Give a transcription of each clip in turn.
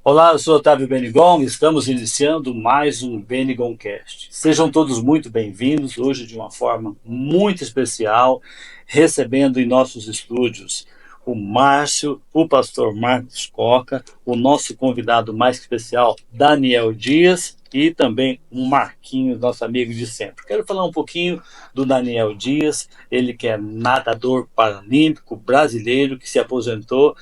Olá, eu sou Otávio Benigon e estamos iniciando mais um Benigoncast. Sejam todos muito bem-vindos, hoje de uma forma muito especial, recebendo em nossos estúdios o Márcio, o pastor Marcos Coca, o nosso convidado mais especial, Daniel Dias, e também o Marquinhos, nosso amigo de sempre. Quero falar um pouquinho do Daniel Dias, ele que é nadador paralímpico brasileiro, que se aposentou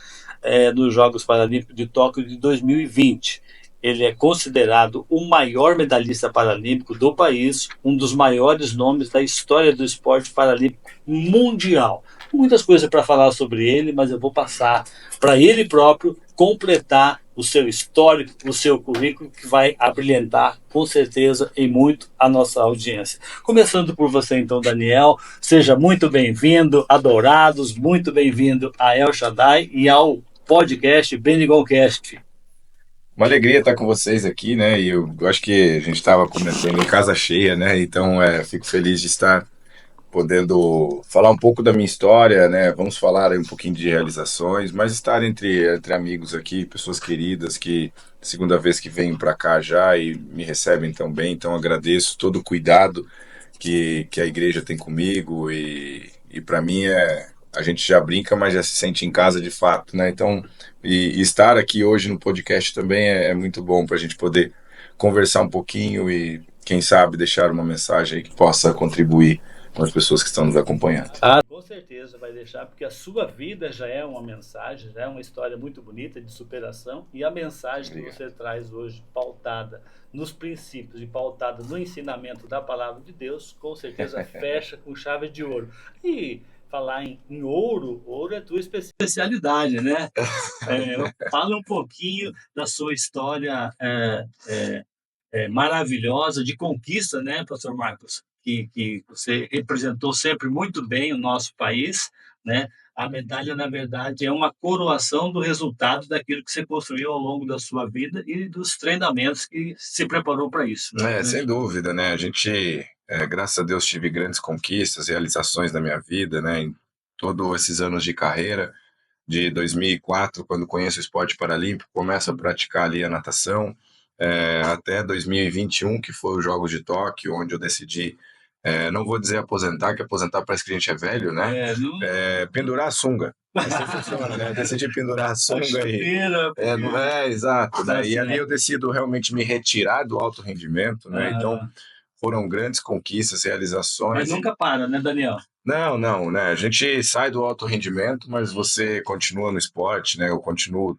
nos Jogos Paralímpicos de Tóquio de 2020. Ele é considerado o maior medalhista paralímpico do país, um dos maiores nomes da história do esporte paralímpico mundial. Muitas coisas para falar sobre ele, mas eu vou passar para ele próprio completar o seu histórico, o seu currículo, que vai abrilhantar com certeza e muito a nossa audiência. Começando por você então, Daniel, seja muito bem-vindo, adorados, muito bem-vindo a El Shaddai e ao podcast Benigoncast. Uma alegria estar com vocês aqui, né? E eu acho que a gente estava comentando em casa cheia, né? Então, fico feliz de estar podendo falar um pouco da minha história, né? Vamos falar aí um pouquinho de realizações, mas estar entre amigos aqui, pessoas queridas que segunda vez que vêm para cá já e me recebem tão bem. Então, agradeço todo o cuidado que a igreja tem comigo e para mim a gente já brinca, mas já se sente em casa de fato, né? Então, e estar aqui hoje no podcast também é muito bom para a gente poder conversar um pouquinho e, quem sabe, deixar uma mensagem aí que possa contribuir com as pessoas que estão nos acompanhando. Com certeza vai deixar, porque a sua vida já é uma mensagem, já é uma história muito bonita de superação, e a mensagem que Obrigado. você traz hoje, pautada nos princípios e pautada no ensinamento da palavra de Deus, com certeza fecha com chave de ouro. E falar em ouro, ouro é tua especialidade, né? Fala um pouquinho da sua história maravilhosa de conquista, né, pastor Marcos? Que você representou sempre muito bem o nosso país, né? A medalha, na verdade, é uma coroação do resultado daquilo que você construiu ao longo da sua vida e dos treinamentos que se preparou para isso, não é Sem verdade? dúvida, né? Graças a Deus, tive grandes conquistas, realizações na minha vida, né? Em todos esses anos de carreira, de 2004, quando conheço o esporte paralímpico, começo a praticar ali a natação, até 2021, que foi os Jogos de Tóquio, onde eu decidi, não vou dizer aposentar, que aposentar parece que a gente é velho, né? Não... Pendurar a sunga. Assim funciona, né? Eu decidi pendurar a A sunga e. chuteira, Não porque... é exato, Tá né? E ali eu certo. decido realmente me retirar do alto rendimento, né? Então Ah, foram grandes conquistas, mas realizações. nunca para, né, Daniel? Não, não, né? A gente sai do alto rendimento, mas você continua no esporte, né? Eu continuo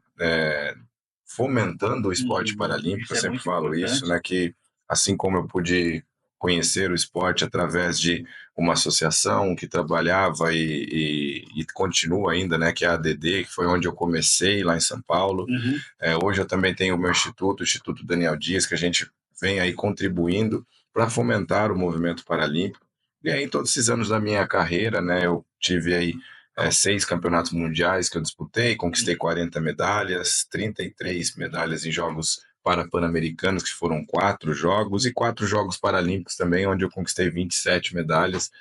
fomentando o esporte paralímpico, Isso eu é sempre muito falo isso, importante. né? Que assim como eu pude conhecer o esporte através de uma associação que trabalhava e continua ainda, né? Que é a ADD, que foi onde eu comecei lá em São Paulo. Uhum. Hoje eu também tenho o meu instituto, o Instituto Daniel Dias, que a gente vem aí contribuindo para fomentar o movimento paralímpico. E aí, em todos esses anos da minha carreira, né, eu tive aí 6 campeonatos mundiais que eu disputei, conquistei 40 medalhas, 33 medalhas em jogos para-pan-americanos, que foram 4 jogos, e 4 jogos paralímpicos também, onde eu conquistei 27 medalhas.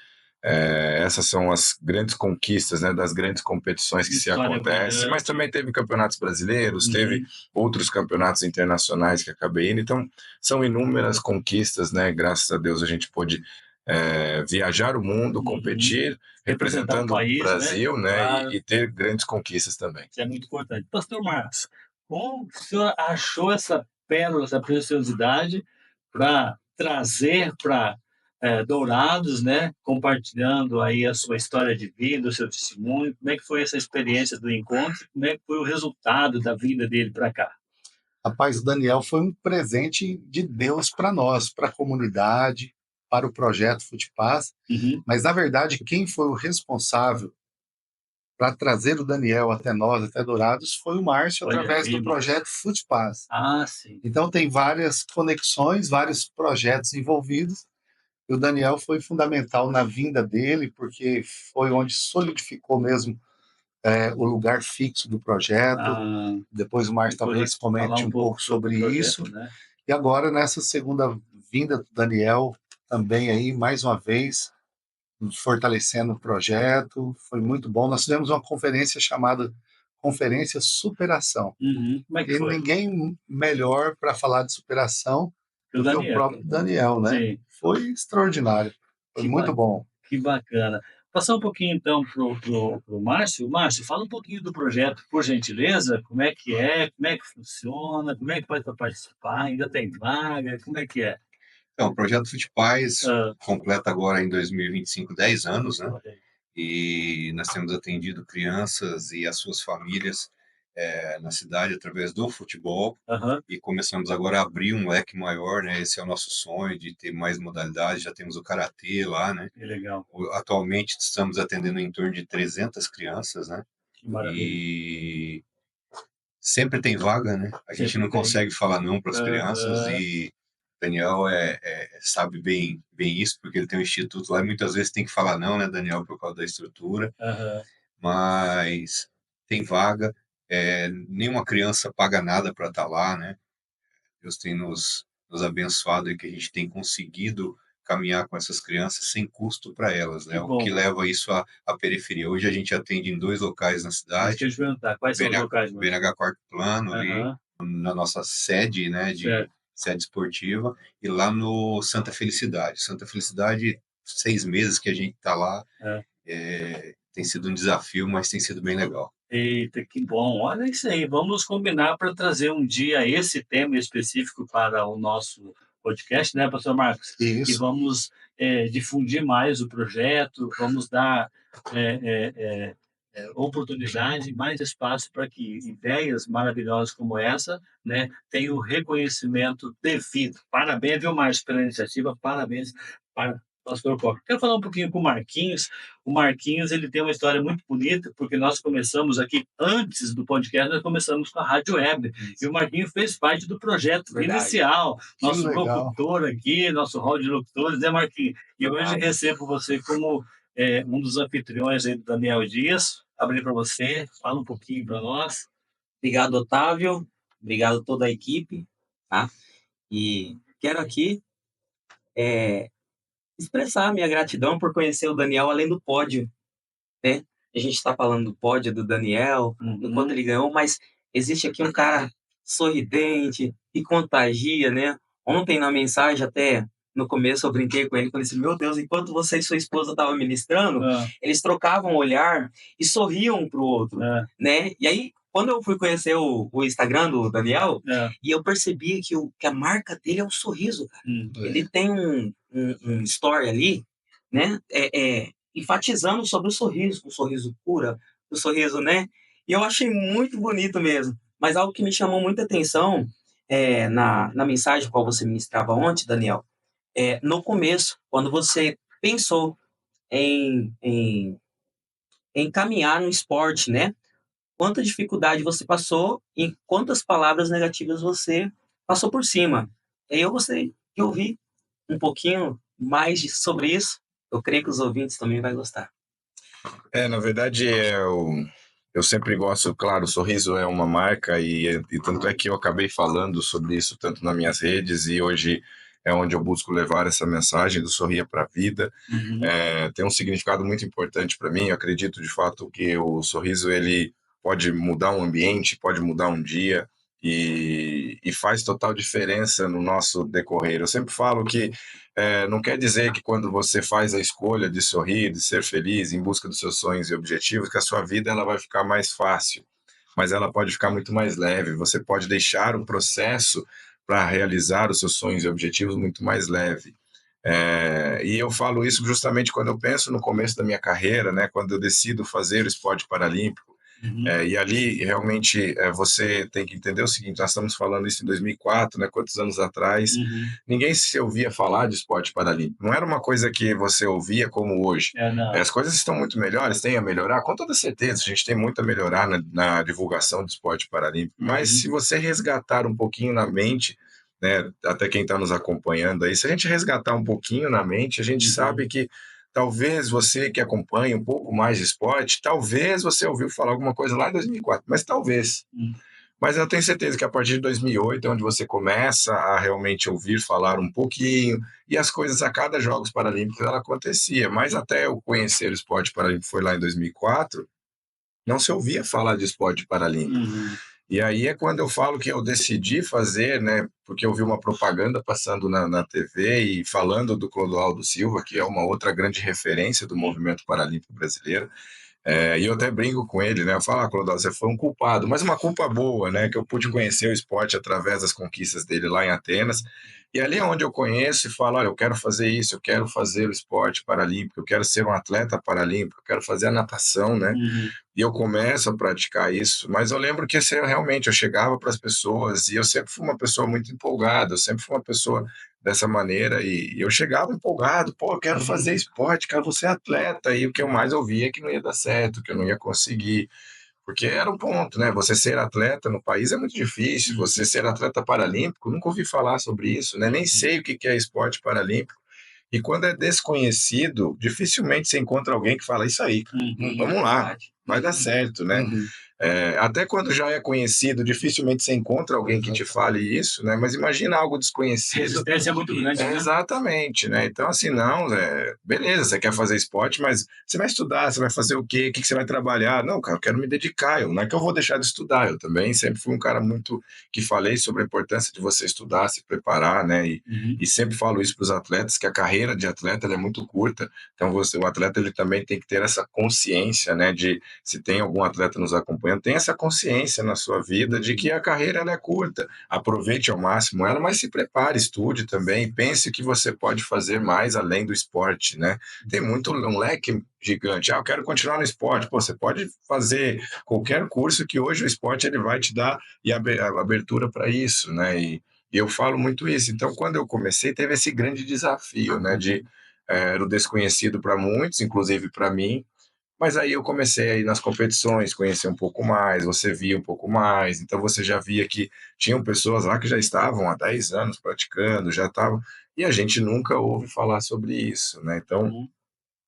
Essas são as grandes conquistas, né, das grandes competições que se História acontecem, mas brilhante. também teve campeonatos brasileiros, teve Uhum. outros campeonatos internacionais que acabei indo, então são inúmeras conquistas, né, graças a Deus a gente pôde viajar o mundo, Uhum. competir, Representar o representando o país, né? Brasil, né, Claro, e ter grandes conquistas também. isso é muito importante. Pastor Marcos, como o senhor achou essa pérola, essa preciosidade para trazer para Dourados, né? Compartilhando aí a sua história de vida, o seu testemunho. Como é que foi essa experiência do encontro? Como é que foi o resultado da vida dele para cá? Rapaz, o Daniel foi um presente de Deus para nós, para a comunidade, para o projeto Futipaz. Uhum. Mas, na verdade, quem foi o responsável para trazer o Daniel até nós, até Dourados, foi o Márcio, Olha através aí, do Márcio. projeto Futipaz. Ah, sim. Então, tem várias conexões, vários projetos envolvidos. E o Daniel foi fundamental na vinda dele, porque foi onde solidificou mesmo o lugar fixo do projeto. Ah, Depois o Márcio depois vai talvez falar comente um um pouco pouco sobre o sobre isso. projeto, né? E agora, nessa segunda vinda do Daniel, também aí, mais uma vez, fortalecendo o projeto, foi muito bom. Nós tivemos uma conferência chamada conferência Superação. Como é que E foi? ninguém melhor para falar de superação O do que o Daniel. próprio Daniel, né? Sim. Foi extraordinário, foi Que muito bom. Que bacana. Passar um pouquinho então pro Márcio. Márcio, fala um pouquinho do projeto, por gentileza. Como é, como é que funciona, como é que faz para participar, ainda tem vaga, como é que é? Então, o projeto Futepaz Ah, completa agora em 2025 10 anos, né? olha aí. E nós temos atendido crianças e as suas famílias na cidade através do futebol. Aham, E começamos agora a abrir um leque maior, né? Esse é o nosso sonho, de ter mais modalidades. Já temos o karatê lá, né? que legal, Atualmente estamos atendendo em torno de 300 crianças, né? que maravilha. E sempre tem vaga, né? A gente Sempre não tem. consegue falar não para as crianças Aham, e Daniel sabe bem isso, porque ele tem um instituto lá e muitas vezes tem que falar não, né, Daniel, por causa da estrutura, aham. mas tem vaga, nenhuma criança paga nada para estar lá, né? Deus tem nos abençoado e que a gente tem conseguido caminhar com essas crianças sem custo para elas, Que né? O que bom. leva isso à periferia. Hoje a gente atende em 2 locais na Isso que eu cidade, ia te perguntar. Quais são os locais, Márcio? BNH Quarto Plano, ali Aham, na nossa sede, né, de certo. sede esportiva, e lá no Santa Felicidade. Santa Felicidade, 6 meses que a gente está lá, É. tem sido um desafio, mas tem sido bem legal. Eita, que bom. Olha isso aí. Vamos combinar para trazer um dia esse tema específico para o nosso podcast, né, pastor Marcos? E Isso. vamos difundir mais o projeto, vamos dar é, é, oportunidade, mais espaço para que ideias maravilhosas como essa, né, tenham o reconhecimento devido. Parabéns, viu, Márcio, pela iniciativa. Parabéns para o pastor Coca. Quero falar um pouquinho com o Marquinhos. O Marquinhos, ele tem uma história muito bonita, porque nós começamos aqui, antes do podcast, nós começamos com a Rádio Web, e o Marquinhos fez parte do projeto Verdade. inicial, Que nosso legal. locutor aqui, nosso hall de locutores, né, Marquinhos? E hoje Verdade. recebo você como um dos anfitriões aí do Daniel Dias. Abrir para você, fala um pouquinho para nós. Obrigado, Otávio. Obrigado a toda a equipe, tá? E quero aqui expressar a minha gratidão por conhecer o Daniel além do pódio, né? A gente está falando do pódio do Daniel, do quanto ele ganhou, mas existe aqui um cara sorridente e contagia, né? Ontem na mensagem, até no começo, eu brinquei com ele, falei assim, meu Deus, enquanto você e sua esposa estavam ministrando, Ah, eles trocavam o olhar e sorriam um pro outro, ah, né? E aí, quando eu fui conhecer o Instagram do Daniel, ah, e eu percebi que a marca dele é o sorriso, cara. hum. Ele tem um story ali, né? Enfatizando sobre o sorriso cura, o sorriso, né? E eu achei muito bonito mesmo. Mas algo que me chamou muita atenção na mensagem qual você ministrava ontem, Daniel, no começo, quando você pensou em caminhar no esporte, né? Quanta dificuldade você passou e quantas palavras negativas você passou por cima. E eu gostaria de ouvir um pouquinho mais sobre isso. Eu creio que os ouvintes também vão gostar. Na verdade, eu sempre gosto, claro, o sorriso é uma marca e tanto é que eu acabei falando sobre isso tanto nas minhas redes e hoje é onde eu busco levar essa mensagem do Sorria para a Vida. Uhum. Tem um significado muito importante para mim. Eu acredito de fato que o sorriso ele pode mudar um ambiente, pode mudar um dia e faz total diferença no nosso decorrer. Eu sempre falo que não quer dizer que quando você faz a escolha de sorrir, de ser feliz, em busca dos seus sonhos e objetivos, que a sua vida ela vai ficar mais fácil, mas ela pode ficar muito mais leve. Você pode deixar o processo para realizar os seus sonhos e objetivos muito mais leve. E eu falo isso justamente quando eu penso no começo da minha carreira, né, quando eu decido fazer o esporte paralímpico. Uhum. E ali, realmente, você tem que entender o seguinte, nós estamos falando isso em 2004, né, quantos anos atrás, Uhum. ninguém se ouvia falar de esporte paralímpico. Não era uma coisa que você ouvia como hoje. Não. As coisas estão muito melhores, tem a melhorar, com toda certeza, a gente tem muito a melhorar na divulgação do esporte paralímpico, mas se você resgatar um pouquinho na mente, né, até quem está nos acompanhando aí, se a gente resgatar um pouquinho na mente, a gente sabe que talvez você que acompanha um pouco mais de esporte, talvez você ouviu falar alguma coisa lá em 2004, mas talvez. Mas eu tenho certeza que a partir de 2008 é onde você começa a realmente ouvir falar um pouquinho, e as coisas a cada Jogos Paralímpicos ela acontecia, mas até eu conhecer o esporte paralímpico foi lá em 2004, não se ouvia falar de esporte paralímpico. Uhum. E aí é quando eu falo que eu decidi fazer, né, porque eu vi uma propaganda passando na TV e falando do Clodoaldo Silva, que é uma outra grande referência do movimento paralímpico brasileiro. E eu até brinco com ele, né? Eu falo, Clodoaldo, você foi um culpado, mas uma culpa boa, né? Que eu pude conhecer o esporte através das conquistas dele lá em Atenas. E ali é onde eu conheço e falo, olha, eu quero fazer isso, eu quero fazer o esporte paralímpico, eu quero ser um atleta paralímpico, eu quero fazer a natação, né? Uhum. E eu começo a praticar isso, mas eu lembro que assim, realmente eu chegava para as pessoas e eu sempre fui uma pessoa muito empolgada, eu sempre fui uma pessoa dessa maneira e eu chegava empolgado, pô, eu quero fazer esporte, quero ser atleta, e o que eu mais ouvia é que não ia dar certo, que eu não ia conseguir, porque era um ponto, né? Você ser atleta no país é muito difícil, você ser atleta paralímpico, nunca ouvi falar sobre isso, né? Nem sei o que é esporte paralímpico. E quando é desconhecido, dificilmente você encontra alguém que fala isso aí, cara. Uhum. Vamos lá, Verdade. vai dar certo, né? Uhum. Até quando já é conhecido, dificilmente você encontra alguém que te fale isso, né? Mas imagina algo A desconhecido. resistência é muito grande, né? Exatamente, né? Então, assim, não, beleza, você quer fazer esporte, mas você vai estudar, você vai fazer o quê? O que que você vai trabalhar? Não, cara, eu quero me dedicar, não é que eu vou deixar de estudar, eu também sempre fui um cara muito que falei sobre a importância de você estudar, se preparar, né? Uhum. E sempre falo isso para os atletas, que a carreira de atleta ela é muito curta, então o atleta ele também tem que ter essa consciência, né, de se tem algum atleta nos acompanhando, tem essa consciência na sua vida de que a carreira ela é curta, aproveite ao máximo ela, mas se prepare, estude também, pense que você pode fazer mais além do esporte, né? Tem muito um leque gigante. Eu quero continuar no esporte. Pô, você pode fazer qualquer curso que hoje o esporte ele vai te dar e a abertura para isso, né? E eu falo muito isso. Então, quando eu comecei, teve esse grande desafio, né? Era o desconhecido para muitos, inclusive para mim, mas aí eu comecei a ir nas competições, conhecer um pouco mais, você via um pouco mais, então você já via que tinham pessoas lá que já estavam há 10 anos praticando, já estavam, e a gente nunca ouve falar sobre isso, né? Então, Uhum.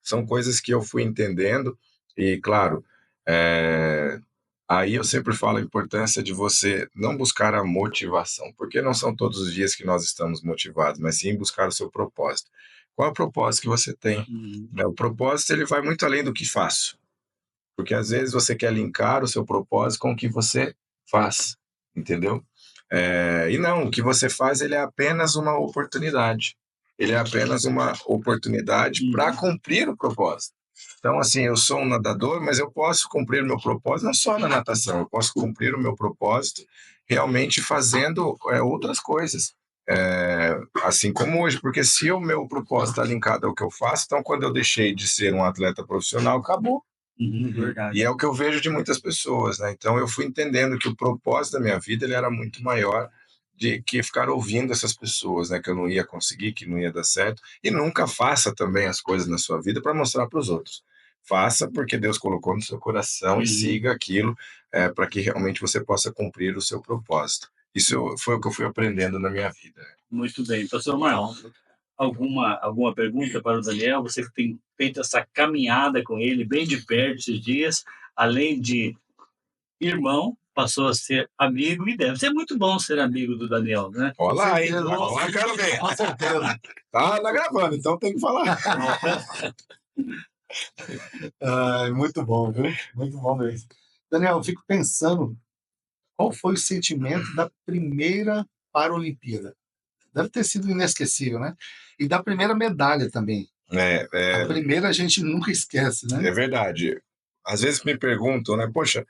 são coisas que eu fui entendendo, e claro, é, aí eu sempre falo a importância de você não buscar a motivação, porque não são todos os dias que nós estamos motivados, mas sim buscar o seu propósito. Qual é o propósito que você tem? Uhum. Né? O propósito ele vai muito além do que faço. Porque às vezes você quer linkar o seu propósito com o que você faz, entendeu? E não, o que você faz ele é apenas uma oportunidade. Ele é apenas uma oportunidade para cumprir o propósito. Então, assim, eu sou um nadador, mas eu posso cumprir o meu propósito não só na natação, eu posso cumprir o meu propósito realmente fazendo outras coisas. Assim como hoje, porque se o meu propósito está linkado ao que eu faço, então quando eu deixei de ser um atleta profissional, acabou. Uhum. Verdade. E é o que eu vejo de muitas pessoas, né? Então eu fui entendendo que o propósito da minha vida ele era muito maior de que ficar ouvindo essas pessoas, né? Que eu não ia conseguir, que não ia dar certo. E nunca faça também as coisas na sua vida para mostrar para os outros. Faça porque Deus colocou no seu coração e Uhum. siga aquilo para que realmente você possa cumprir o seu propósito. Isso foi o que eu fui aprendendo na minha vida. Muito bem. Pastor Marlon, alguma pergunta para o Daniel? Você que tem feito essa caminhada com ele bem de perto esses dias, além de irmão, passou a ser amigo e deve ser muito bom ser amigo do Daniel, né? Olá, hein? certeza. Olá, quero ver. Com certeza. Tá gravando, então tem que falar. Muito bom, viu? Muito bom mesmo. Daniel, eu fico pensando qual foi o sentimento da primeira Paralimpíada. Deve ter sido inesquecível, né? E da primeira medalha também. A primeira a gente nunca esquece, né? É verdade. Às vezes me perguntam, né? Poxa,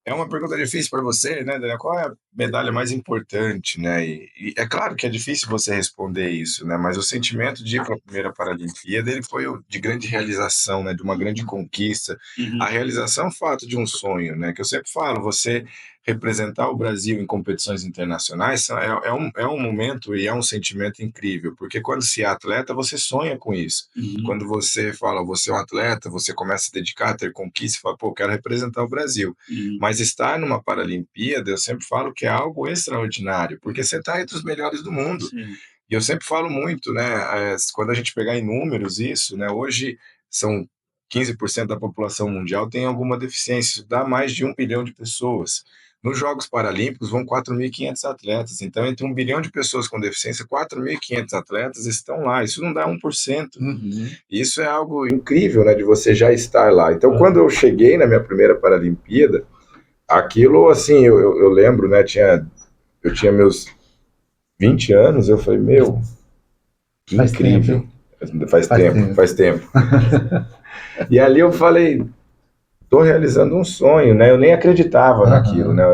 é uma pergunta difícil para você, né, Daniel? Qual é a medalha mais importante, né? E é claro que é difícil você responder isso, né? Mas o sentimento de ir para a primeira Paralimpíada, ele foi de grande realização, né? De uma grande conquista. Uhum. A realização é um fato de um sonho, né? Que eu sempre falo, você representar o Brasil em competições internacionais é um momento e é um sentimento incrível, porque quando se é atleta, você sonha com isso. Uhum. Quando você fala, você é um atleta, você começa a se dedicar, a ter conquista, fala, pô, quero representar o Brasil. Uhum. Mas estar numa Paralimpíada, eu sempre falo que é algo extraordinário, porque você está entre os melhores do mundo. Sim. E eu sempre falo muito, né, quando a gente pegar em números isso, né, hoje são 15% da população mundial tem alguma deficiência, isso dá mais de 1 bilhão de pessoas. Nos Jogos Paralímpicos vão 4.500 atletas. Então, entre 1 bilhão de pessoas com deficiência, 4.500 atletas estão lá. Isso não dá 1%. Uhum. Isso é algo incrível, né, de você já estar lá. Então, quando eu cheguei na minha primeira Paralimpíada, aquilo, assim, eu lembro, né, eu tinha meus 20 anos, eu falei, meu, que Faz incrível. Faz tempo. Faz tempo. E ali eu falei, estou realizando um sonho, né? Eu nem acreditava naquilo, né?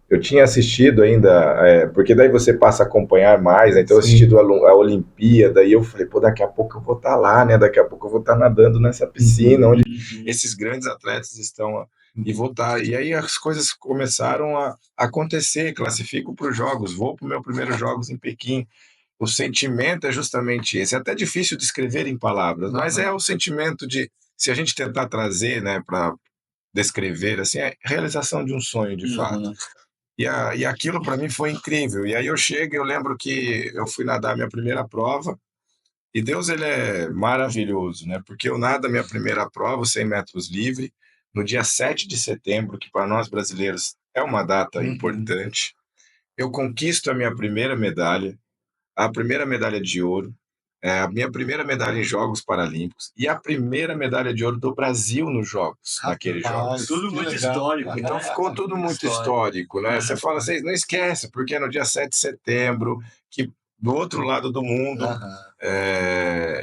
Eu tinha assistido ainda, porque daí você passa a acompanhar mais, né? Então eu Sim. assistido a Olimpíada e eu falei, pô, daqui a pouco eu vou estar lá, né? Daqui a pouco eu vou estar nadando nessa piscina onde esses grandes atletas estão e vou estar. E aí as coisas começaram a acontecer, classifico para os Jogos, vou para o meu primeiro Jogos em Pequim. O sentimento é justamente esse. É até difícil de escrever em palavras, mas é o sentimento de, se a gente tentar trazer, né, para descrever, assim, é realização de um sonho, de fato. E aquilo para mim foi incrível. E aí eu chego, eu lembro que eu fui nadar minha primeira prova, e Deus, ele é maravilhoso, né? Porque eu nado a minha primeira prova, 100 metros livre, no dia 7 de setembro, que para nós brasileiros é uma data importante. Eu conquisto a minha primeira medalha, a primeira medalha de ouro, a minha primeira medalha em Jogos Paralímpicos e a primeira medalha de ouro do Brasil nos Jogos, naqueles Jogos. Tudo muito histórico, Então né? ficou tudo muito histórico, né? Você fala, vocês não esquece, porque é no dia 7 de setembro, que do outro lado do mundo,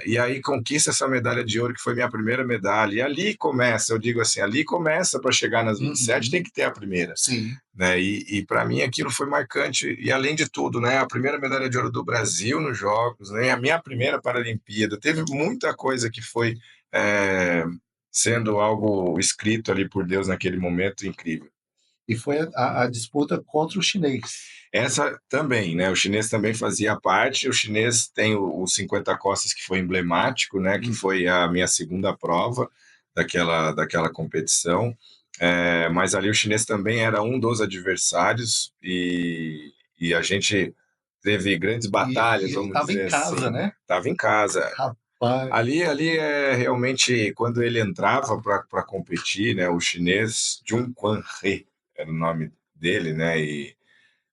e aí conquista essa medalha de ouro, que foi minha primeira medalha, e ali começa, eu digo assim, ali começa para chegar nas 27, tem que ter a primeira. Sim. Né? E para mim aquilo foi marcante, e além de tudo, né, a primeira medalha de ouro do Brasil nos Jogos, né, a minha primeira Paralimpíada, teve muita coisa que foi sendo algo escrito ali por Deus naquele momento incrível. E foi a disputa contra o chinês. Essa também, né? O chinês também fazia parte. O chinês tem o 50 costas, que foi emblemático, né? Que foi a minha segunda prova daquela competição. Mas ali o chinês também era um dos adversários e a gente teve grandes batalhas, vamos dizer assim. Estava em casa, né? Estava em casa. Rapaz. Ali é realmente quando ele entrava para competir, né? O chinês Jun Quan He era o nome dele, né?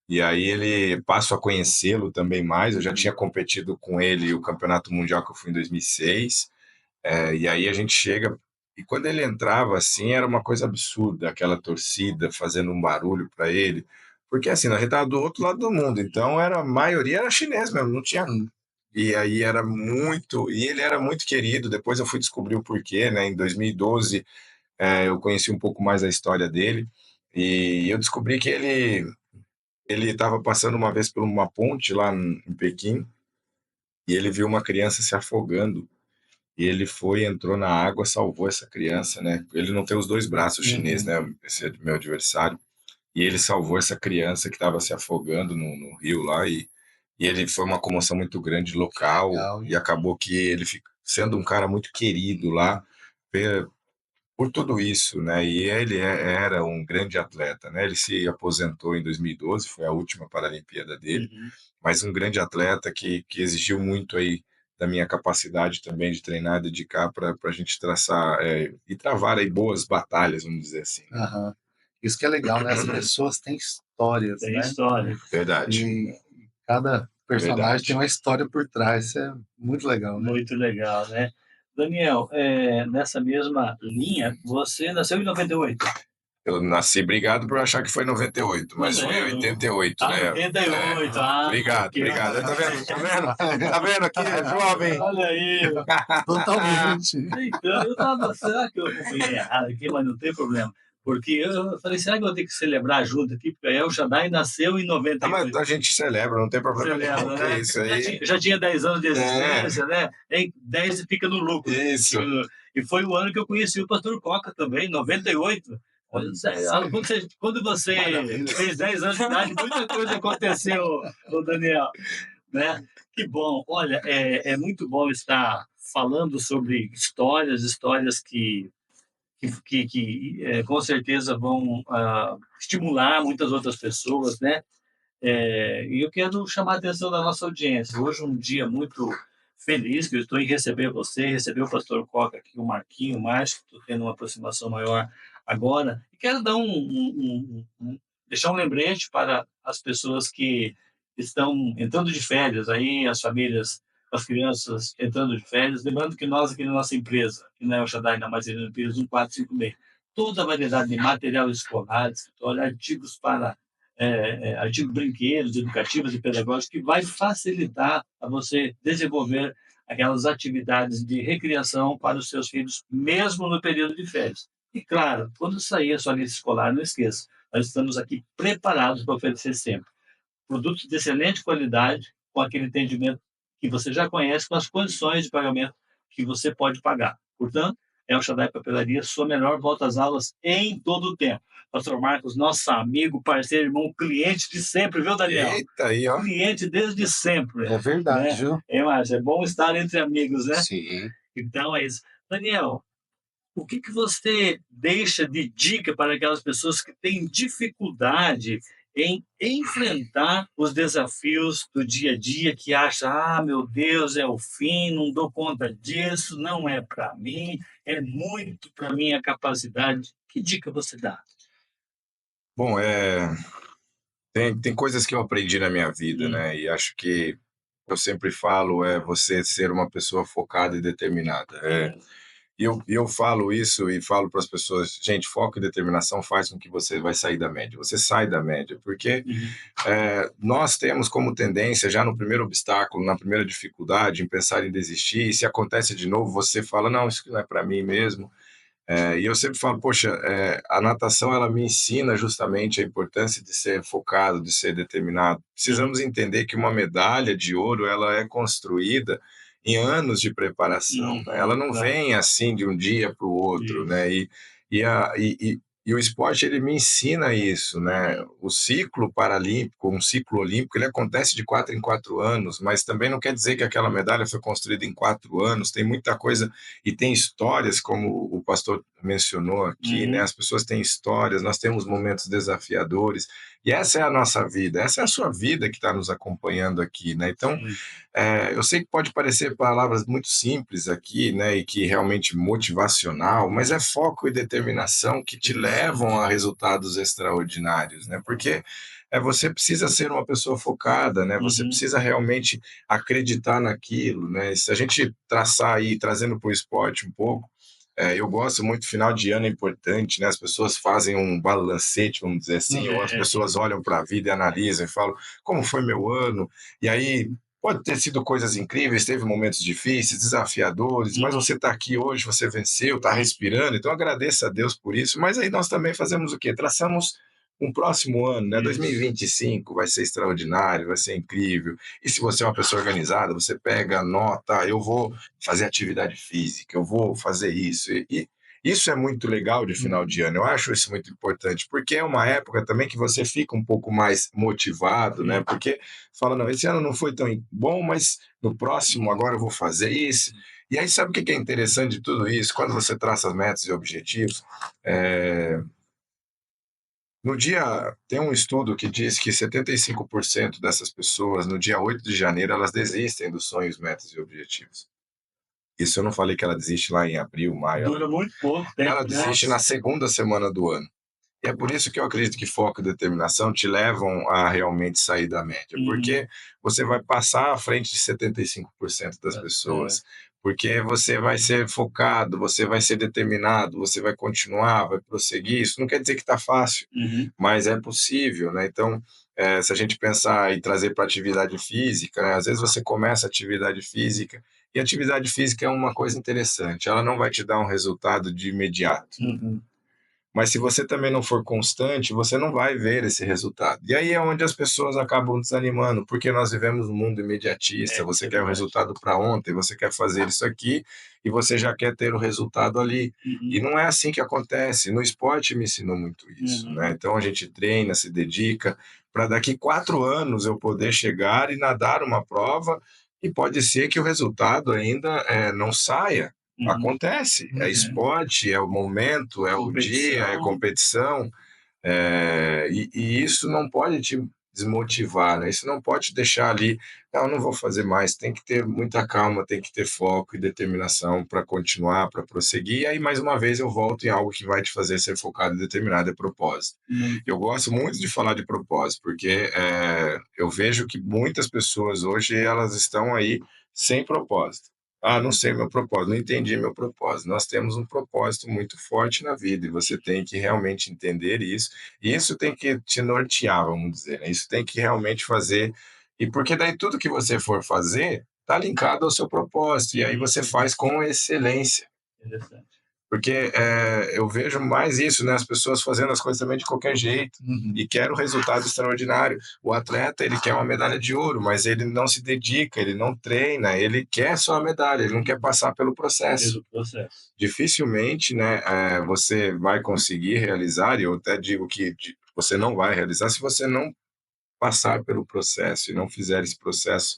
E aí ele passo a conhecê-lo também mais. Eu já tinha competido com ele o Campeonato Mundial que eu fui em 2006. E aí a gente chega e quando ele entrava assim era uma coisa absurda, aquela torcida fazendo um barulho para ele, porque assim a gente estava do outro lado do mundo, então a maioria era chinês mesmo, não tinha. E aí e ele era muito querido. Depois eu fui descobrir o porquê, né? Em 2012 eu conheci um pouco mais a história dele e eu descobri que ele estava passando uma vez por uma ponte lá em Pequim e ele viu uma criança se afogando. E ele entrou na água, salvou essa criança, né? Ele não tem os dois braços chinês, né? Esse é meu adversário. E ele salvou essa criança que estava se afogando no rio lá. E ele foi uma comoção muito grande local. Legal. E acabou que ele, sendo um cara muito querido lá, por tudo isso, né? E ele era um grande atleta, né? Ele se aposentou em 2012, foi a última Paralimpíada dele, mas um grande atleta que exigiu muito aí da minha capacidade também de treinar, dedicar para a gente traçar e travar aí boas batalhas, vamos dizer assim. Isso que é legal, né? As pessoas têm histórias, Tem né? história. Verdade. E cada personagem tem uma história por trás. Isso é muito legal, né? Muito legal, né? Daniel, nessa mesma linha, você nasceu em 98. Eu nasci, obrigado por achar que foi 98, mas foi 88, né? 88, Obrigado. Tá vendo? Tá vendo aqui, é jovem? Olha aí. Totalmente. Então, eu tava, será que eu acompanhei errado aqui, mas não tem problema. Porque eu falei, será que eu vou ter que celebrar junto aqui? Porque aí o Shaddai nasceu em 98. Mas a gente celebra, não tem problema nenhum. Celebra, né? Isso aí. Já tinha 10 anos de existência, né? Em 10 fica no lucro. Isso. E foi o ano que eu conheci o pastor Coca também, 98. Quando você fez 10 anos de idade, muita coisa aconteceu, o Daniel. Né? Que bom. Olha, é muito bom estar falando sobre histórias que com certeza vão estimular muitas outras pessoas, né? E eu quero chamar a atenção da nossa audiência. Hoje é um dia muito feliz que eu estou em receber você, receber o pastor Coca aqui, o Marquinho mais, que estou tendo uma aproximação maior agora. E quero dar deixar um lembrete para as pessoas que estão entrando de férias, aí as famílias, as crianças entrando de férias, lembrando que nós aqui na nossa empresa, que não é o Shaddai, na Mazerina Pires 1456, toda a variedade de material escolar, escritório, artigos para artigos brinquedos, educativos e pedagógicos, que vai facilitar a você desenvolver aquelas atividades de recreação para os seus filhos, mesmo no período de férias. E, claro, quando sair a sua lista escolar, não esqueça, nós estamos aqui preparados para oferecer sempre produtos de excelente qualidade, com aquele entendimento que você já conhece, com as condições de pagamento que você pode pagar. Portanto, é o Shaddai Papelaria, sua melhor volta às aulas em todo o tempo. Pastor Marcos, nosso amigo, parceiro, irmão, cliente de sempre, viu, Daniel? Eita, aí, ó. Cliente desde sempre. É verdade, né? viu? Mas é bom estar entre amigos, né? Sim. Então é isso. Daniel, o que você deixa de dica para aquelas pessoas que têm dificuldade em enfrentar os desafios do dia a dia, que acham, meu Deus, é o fim, não dou conta disso, não é para mim, é muito para minha capacidade. Que dica você dá? Bom, tem coisas que eu aprendi na minha vida, né? E acho que eu sempre falo você ser uma pessoa focada e determinada. E eu falo isso e falo para as pessoas, gente, foco e determinação faz com que você vai sair da média. Você sai da média, porque nós temos como tendência, já no primeiro obstáculo, na primeira dificuldade, em pensar em desistir, e se acontece de novo, você fala, não, isso não é para mim mesmo. E eu sempre falo, poxa, a natação ela me ensina justamente a importância de ser focado, de ser determinado. Precisamos entender que uma medalha de ouro ela é construída em anos de preparação, né? Ela não vem assim de um dia para o outro, né? E o esporte ele me ensina isso, né? O ciclo paralímpico, um ciclo olímpico, ele acontece de 4 em 4 anos, mas também não quer dizer que aquela medalha foi construída em 4 anos. Tem muita coisa e tem histórias, como o pastor mencionou aqui, né? As pessoas têm histórias, nós temos momentos desafiadores, e essa é a nossa vida, essa é a sua vida que está nos acompanhando aqui, né? Então, eu sei que pode parecer palavras muito simples aqui, né? E que realmente motivacional, mas é foco e determinação que te levam a resultados extraordinários, né? Porque você precisa ser uma pessoa focada, né? Você precisa realmente acreditar naquilo, né? Se a gente traçar aí, trazendo para o esporte um pouco, eu gosto muito, final de ano é importante, né? As pessoas fazem um balancete, vamos dizer assim, ou as pessoas olham para a vida e analisam e falam, como foi meu ano? E aí, pode ter sido coisas incríveis, teve momentos difíceis, desafiadores, mas você está aqui hoje, você venceu, está respirando, então agradeça a Deus por isso. Mas aí nós também fazemos o quê? Traçamos um próximo ano, né? 2025 vai ser extraordinário, vai ser incrível. E se você é uma pessoa organizada, você pega, anota, eu vou fazer atividade física, eu vou fazer isso. E isso é muito legal de final de ano, eu acho isso muito importante, porque é uma época também que você fica um pouco mais motivado, né? Porque fala, não, esse ano não foi tão bom, mas no próximo agora eu vou fazer isso. E aí sabe o que é interessante de tudo isso? Quando você traça as metas e objetivos, tem um estudo que diz que 75% dessas pessoas, no dia 8 de janeiro, elas desistem dos sonhos, metas e objetivos. Isso eu não falei que ela desiste lá em abril, maio. Dura muito pouco tempo. Ela desiste na segunda semana do ano. E é por isso que eu acredito que foco e determinação te levam a realmente sair da média. Porque você vai passar à frente de 75% das pessoas. Porque você vai ser focado, você vai ser determinado, você vai continuar, vai prosseguir. Isso não quer dizer que está fácil, mas é possível, né? Então, se a gente pensar e trazer para atividade física, né? Às vezes você começa a atividade física, e atividade física é uma coisa interessante, ela não vai te dar um resultado de imediato. Mas se você também não for constante, você não vai ver esse resultado. E aí é onde as pessoas acabam desanimando, porque nós vivemos um mundo imediatista, você quer o resultado para ontem, você quer fazer isso aqui, e você já quer ter o resultado ali. E não é assim que acontece. No esporte me ensinou muito isso, né? Então a gente treina, se dedica, para daqui 4 anos eu poder chegar e nadar uma prova, e pode ser que o resultado ainda não saia. Acontece, é esporte, é o momento, é o dia, é competição, e isso não pode te desmotivar, né? Isso não pode deixar ali, não vou fazer mais. Tem que ter muita calma, tem que ter foco e determinação para continuar, para prosseguir. E aí, mais uma vez, eu volto em algo que vai te fazer ser focado e determinado, é propósito. Eu gosto muito de falar de propósito, porque eu vejo que muitas pessoas hoje, elas estão aí sem propósito. Não sei meu propósito, não entendi meu propósito. Nós temos um propósito muito forte na vida e você tem que realmente entender isso. E isso tem que te nortear, vamos dizer, né? Isso tem que realmente fazer. E porque daí tudo que você for fazer está linkado ao seu propósito. E aí você faz com excelência. Interessante. Porque eu vejo mais isso, né? As pessoas fazendo as coisas também de qualquer jeito e querem um resultado extraordinário. O atleta, ele quer uma medalha de ouro, mas ele não se dedica, ele não treina, ele quer só a medalha, ele não quer passar pelo processo. Dificilmente, né, você vai conseguir realizar, e eu até digo que você não vai realizar se você não passar pelo processo e não fizer esse processo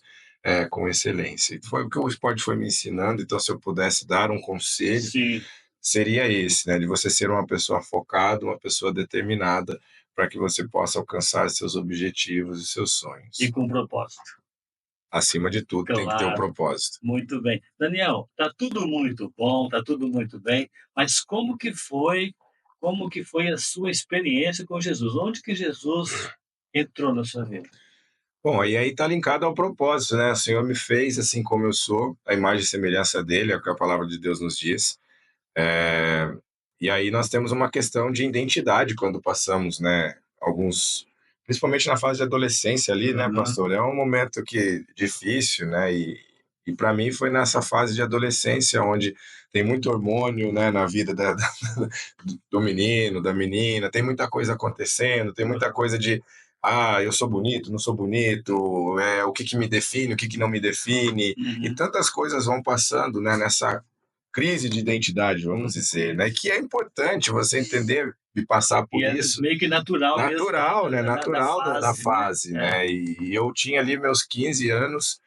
com excelência. E foi o que o esporte foi me ensinando, então se eu pudesse dar um conselho, Sim. seria esse, né, de você ser uma pessoa focada, uma pessoa determinada, para que você possa alcançar seus objetivos e seus sonhos. E com propósito. Acima de tudo, tem que ter um propósito. Muito bem. Daniel, tá tudo muito bom, tá tudo muito bem, mas como que foi a sua experiência com Jesus? Onde que Jesus entrou na sua vida? Bom, e aí está linkado ao propósito, né? O Senhor me fez assim como eu sou, a imagem e semelhança dele, é o que a palavra de Deus nos diz. E aí nós temos uma questão de identidade quando passamos, né? Principalmente na fase de adolescência ali, né, pastor? É um momento difícil, né? E para mim foi nessa fase de adolescência onde tem muito hormônio, né, na vida do menino, da menina, tem muita coisa acontecendo, tem muita coisa de eu sou bonito, não sou bonito, o que me define, o que não me define, e tantas coisas vão passando, né, nessa crise de identidade, vamos dizer, né, que é importante você entender e passar por isso. Meio que natural mesmo. Natural, né, natural da fase, né, e eu tinha ali meus 15 anos,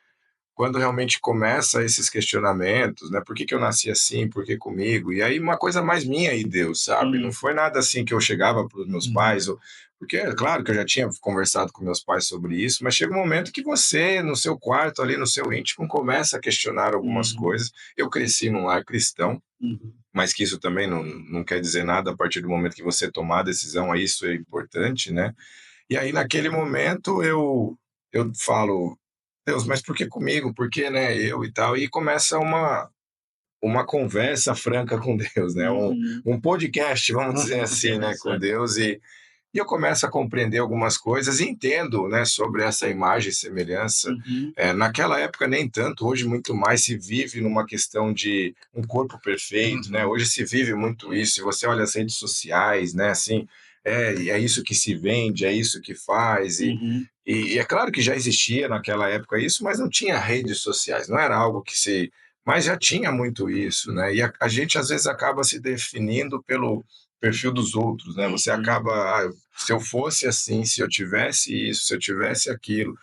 quando realmente começa esses questionamentos, né? Por que eu nasci assim? Por que comigo? E aí uma coisa mais minha e Deus, sabe? Não foi nada assim que eu chegava para os meus pais, porque é claro que eu já tinha conversado com meus pais sobre isso, mas chega um momento que você, no seu quarto, ali no seu íntimo, começa a questionar algumas coisas. Eu cresci num lar cristão, mas que isso também não quer dizer nada a partir do momento que você tomar a decisão, aí isso é importante, né? E aí naquele momento eu falo, Deus, mas por que comigo? Por que, né, eu e tal? E começa uma conversa franca com Deus, né? Um podcast, vamos dizer assim, né, com Deus. E eu começo a compreender algumas coisas e entendo, né, sobre essa imagem e semelhança. Naquela época nem tanto, hoje muito mais se vive numa questão de um corpo perfeito, né? Hoje se vive muito isso. E você olha as redes sociais, né, assim, é isso que se vende, é isso que faz. E é claro que já existia naquela época isso, mas não tinha redes sociais, não era algo mas já tinha muito isso, né? E a gente às vezes acaba se definindo pelo perfil dos outros, né? Você acaba, se eu fosse assim, se eu tivesse isso, se eu tivesse aquilo,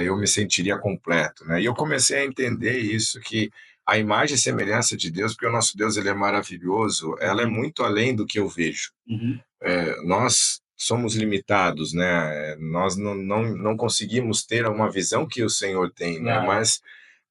eu me sentiria completo, né? E eu comecei a entender isso, que a imagem e semelhança de Deus, porque o nosso Deus, ele é maravilhoso, ela é muito além do que eu vejo. Nós somos limitados, né? Nós não conseguimos ter uma visão que o Senhor tem, né? Mas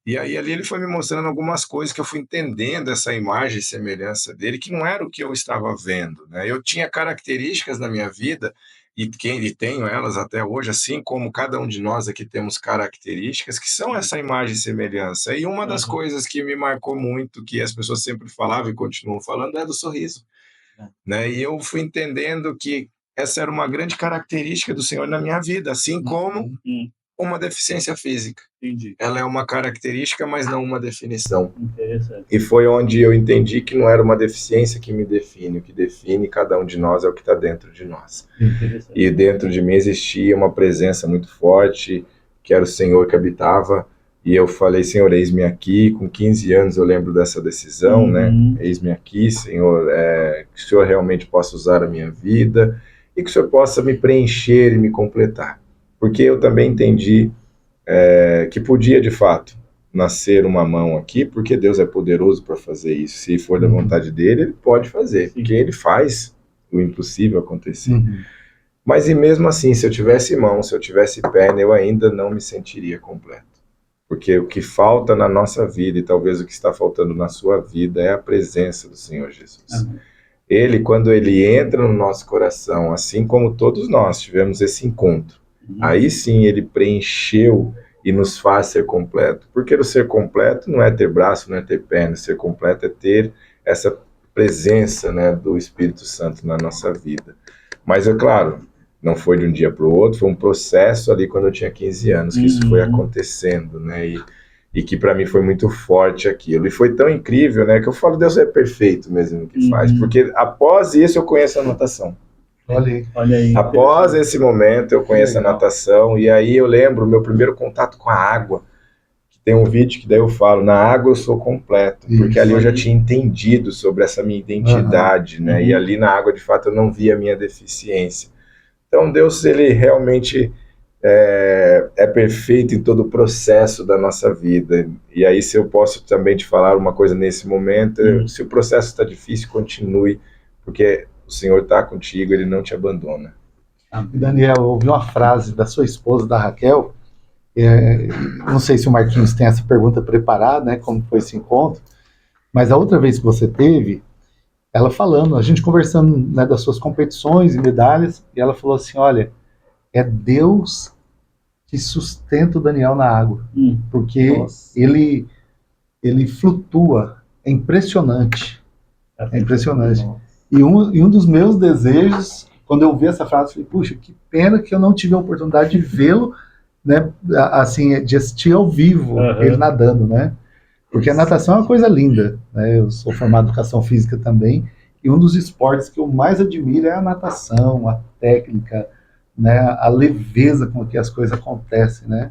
e aí ali ele foi me mostrando algumas coisas que eu fui entendendo essa imagem e semelhança dele, que não era o que eu estava vendo, né? Eu tinha características na minha vida e tenho elas até hoje, assim como cada um de nós aqui temos características que são essa imagem e semelhança. E uma das coisas que me marcou muito, que as pessoas sempre falavam e continuam falando, é do sorriso, né? E eu fui entendendo que essa era uma grande característica do Senhor na minha vida, assim como uma deficiência física. Entendi. Ela é uma característica, mas não uma definição. Interessante. E foi onde eu entendi que não era uma deficiência que me define, o que define cada um de nós é o que está dentro de nós. E dentro de mim existia uma presença muito forte, que era o Senhor que habitava, e eu falei, Senhor, eis-me aqui. Com 15 anos eu lembro dessa decisão, né? Eis-me aqui, Senhor, que o Senhor realmente possa usar a minha vida e que o Senhor possa me preencher e me completar. Porque eu também entendi que podia, de fato, nascer uma mão aqui, porque Deus é poderoso para fazer isso. Se for da vontade dele, ele pode fazer, porque ele faz o impossível acontecer. Mas e mesmo assim, se eu tivesse mão, se eu tivesse perna, eu ainda não me sentiria completo. Porque o que falta na nossa vida, e talvez o que está faltando na sua vida, é a presença do Senhor Jesus. Amém. Ele, quando ele entra no nosso coração, assim como todos nós tivemos esse encontro, aí sim ele preencheu e nos faz ser completo. Porque o ser completo não é ter braço, não é ter perna. Ser completo é ter essa presença, né, do Espírito Santo na nossa vida. Mas é claro, não foi de um dia para o outro, foi um processo ali quando eu tinha 15 anos que isso foi acontecendo, né? E que para mim foi muito forte aquilo. E foi tão incrível, né, que eu falo, Deus é perfeito mesmo no que faz. Porque após isso eu conheço a natação. Olha aí. Após esse momento eu conheço a natação, e aí eu lembro o meu primeiro contato com a água. Tem um vídeo que daí eu falo, na água eu sou completo, porque ali eu já tinha entendido sobre essa minha identidade, né? E ali na água, de fato, eu não via a minha deficiência. Então Deus, ele realmente é perfeito em todo o processo da nossa vida. E aí, se eu posso também te falar uma coisa nesse momento, se o processo está difícil, continue, porque o Senhor está contigo, ele não te abandona. Daniel, eu ouvi uma frase da sua esposa, da Raquel. Não sei se o Marquinhos tem essa pergunta preparada, né? Como foi esse encontro? Mas a outra vez que você teve, ela falando, a gente conversando, né, das suas competições e medalhas, e ela falou assim: olha, é Deus que sustenta o Daniel na água, porque ele flutua, é impressionante, é impressionante. E um dos meus desejos, quando eu vi essa frase, eu falei, puxa, que pena que eu não tive a oportunidade de vê-lo, né, assim, de assistir ao vivo ele nadando, né? Porque a natação é uma coisa linda, né? Eu sou formado em educação física também, e um dos esportes que eu mais admiro é a natação, a técnica, né? A leveza com que as coisas acontecem, né?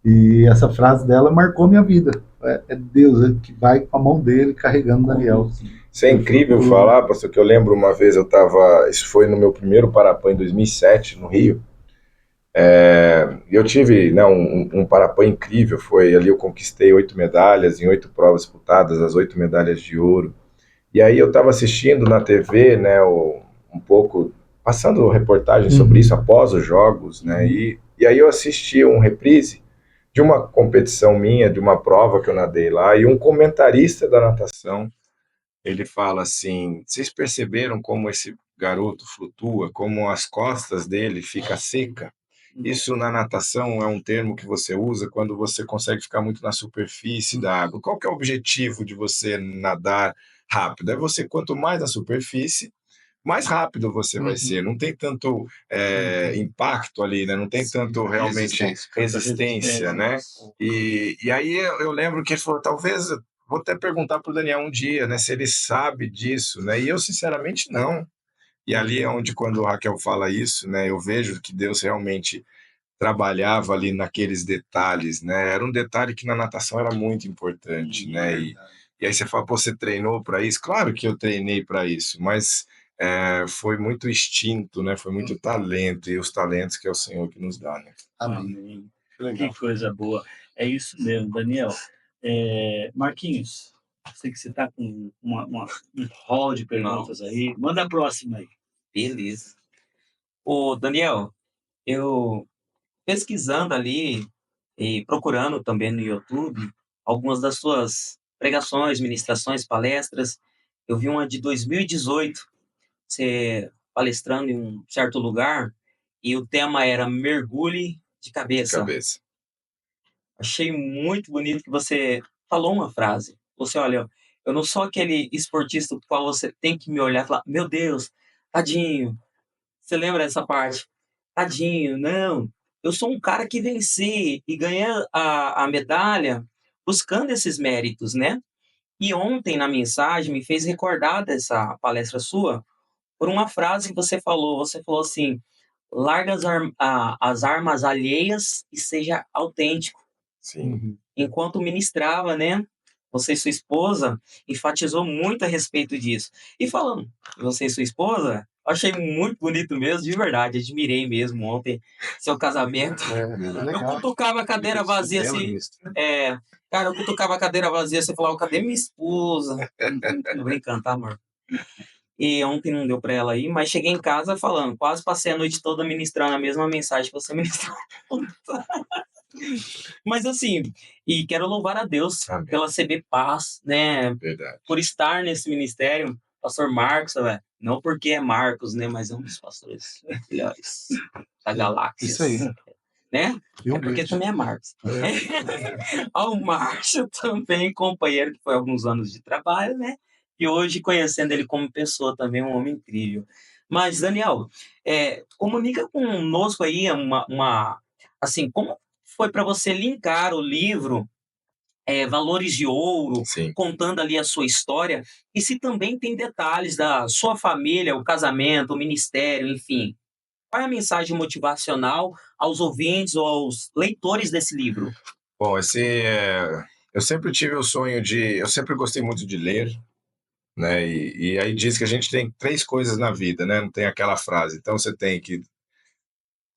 E essa frase dela marcou minha vida. É Deus que vai com a mão dele carregando Daniel. Isso é incrível falar, pastor, que eu lembro uma vez isso foi no meu primeiro Parapan em 2007, no Rio. Eu tive, né, um Parapan incrível, foi ali eu conquistei 8 medalhas em 8 provas disputadas, as 8 medalhas de ouro. E aí eu estava assistindo na TV, né, um pouco, passando reportagem sobre isso após os jogos, né, e aí eu assisti um reprise de uma competição minha, de uma prova que eu nadei lá, e um comentarista da natação, ele fala assim, vocês perceberam como esse garoto flutua, como as costas dele ficam secas? Isso na natação é um termo que você usa quando você consegue ficar muito na superfície da água. Qual que é o objetivo de você nadar rápido? É você, quanto mais na superfície, mais rápido você vai ser. Não tem tanto impacto ali, né? Não tem tanto realmente resistência, né? E aí eu lembro que ele falou, talvez, vou até perguntar para o Daniel um dia, né? Se ele sabe disso, né? E eu, sinceramente, não. E ali é onde, quando a Raquel fala isso, né? Eu vejo que Deus realmente trabalhava ali naqueles detalhes, né? Era um detalhe que na natação era muito importante, né? E aí você fala, pô, você treinou para isso? Claro que eu treinei para isso, mas foi muito instinto, né? Foi muito talento, e os talentos que é o Senhor que nos dá, né? Amém. Que coisa boa. É isso mesmo, Daniel. Marquinhos, sei que você está com um rol de perguntas aí. Manda a próxima aí. Beleza. Ô, Daniel, eu pesquisando ali e procurando também no YouTube algumas das suas pregações, ministrações, palestras, eu vi uma de 2018, você palestrando em um certo lugar, e o tema era mergulhe de cabeça. Achei muito bonito que você falou uma frase. Você, olha, eu não sou aquele esportista do qual você tem que me olhar e falar, meu Deus, tadinho. Você lembra dessa parte? Tadinho, não. Eu sou um cara que venci e ganhei a medalha buscando esses méritos, né? E ontem, na mensagem, me fez recordar dessa palestra sua por uma frase que você falou. Você falou assim, larga as armas alheias e seja autêntico. Sim. Enquanto ministrava, né? Você e sua esposa enfatizou muito a respeito disso. E falando de você e sua esposa, eu achei muito bonito mesmo, de verdade. Admirei mesmo ontem seu casamento. Eu cutucava a cadeira vazia assim. Cara, eu cutucava a cadeira vazia, você falava, cadê minha esposa? Tô brincando, tá, amor? e ontem não deu para ela ir, mas cheguei em casa falando, quase passei a noite toda ministrando a mesma mensagem que você ministrou. Mas assim, e quero louvar a Deus Amém. pela CB Paz, né? Verdade. Por estar nesse ministério, pastor Marcos, não porque é Marcos, né? Mas é um dos pastores melhores da galáxia. Isso aí. Né? E um É porque beijo. também é Marcos. Ao Márcio também, companheiro que foi alguns anos de trabalho, né? E hoje, conhecendo ele como pessoa também, um homem incrível. Mas, Daniel, comunica conosco aí assim, como foi para você linkar o livro Valores de Ouro, Sim. contando ali a sua história, e se também tem detalhes da sua família, o casamento, o ministério, enfim. Qual é a mensagem motivacional aos ouvintes ou aos leitores desse livro? Bom, eu sempre tive o sonho eu sempre gostei muito de ler, né? E aí diz que a gente tem 3 coisas na vida, né? Não tem aquela frase. Então você tem que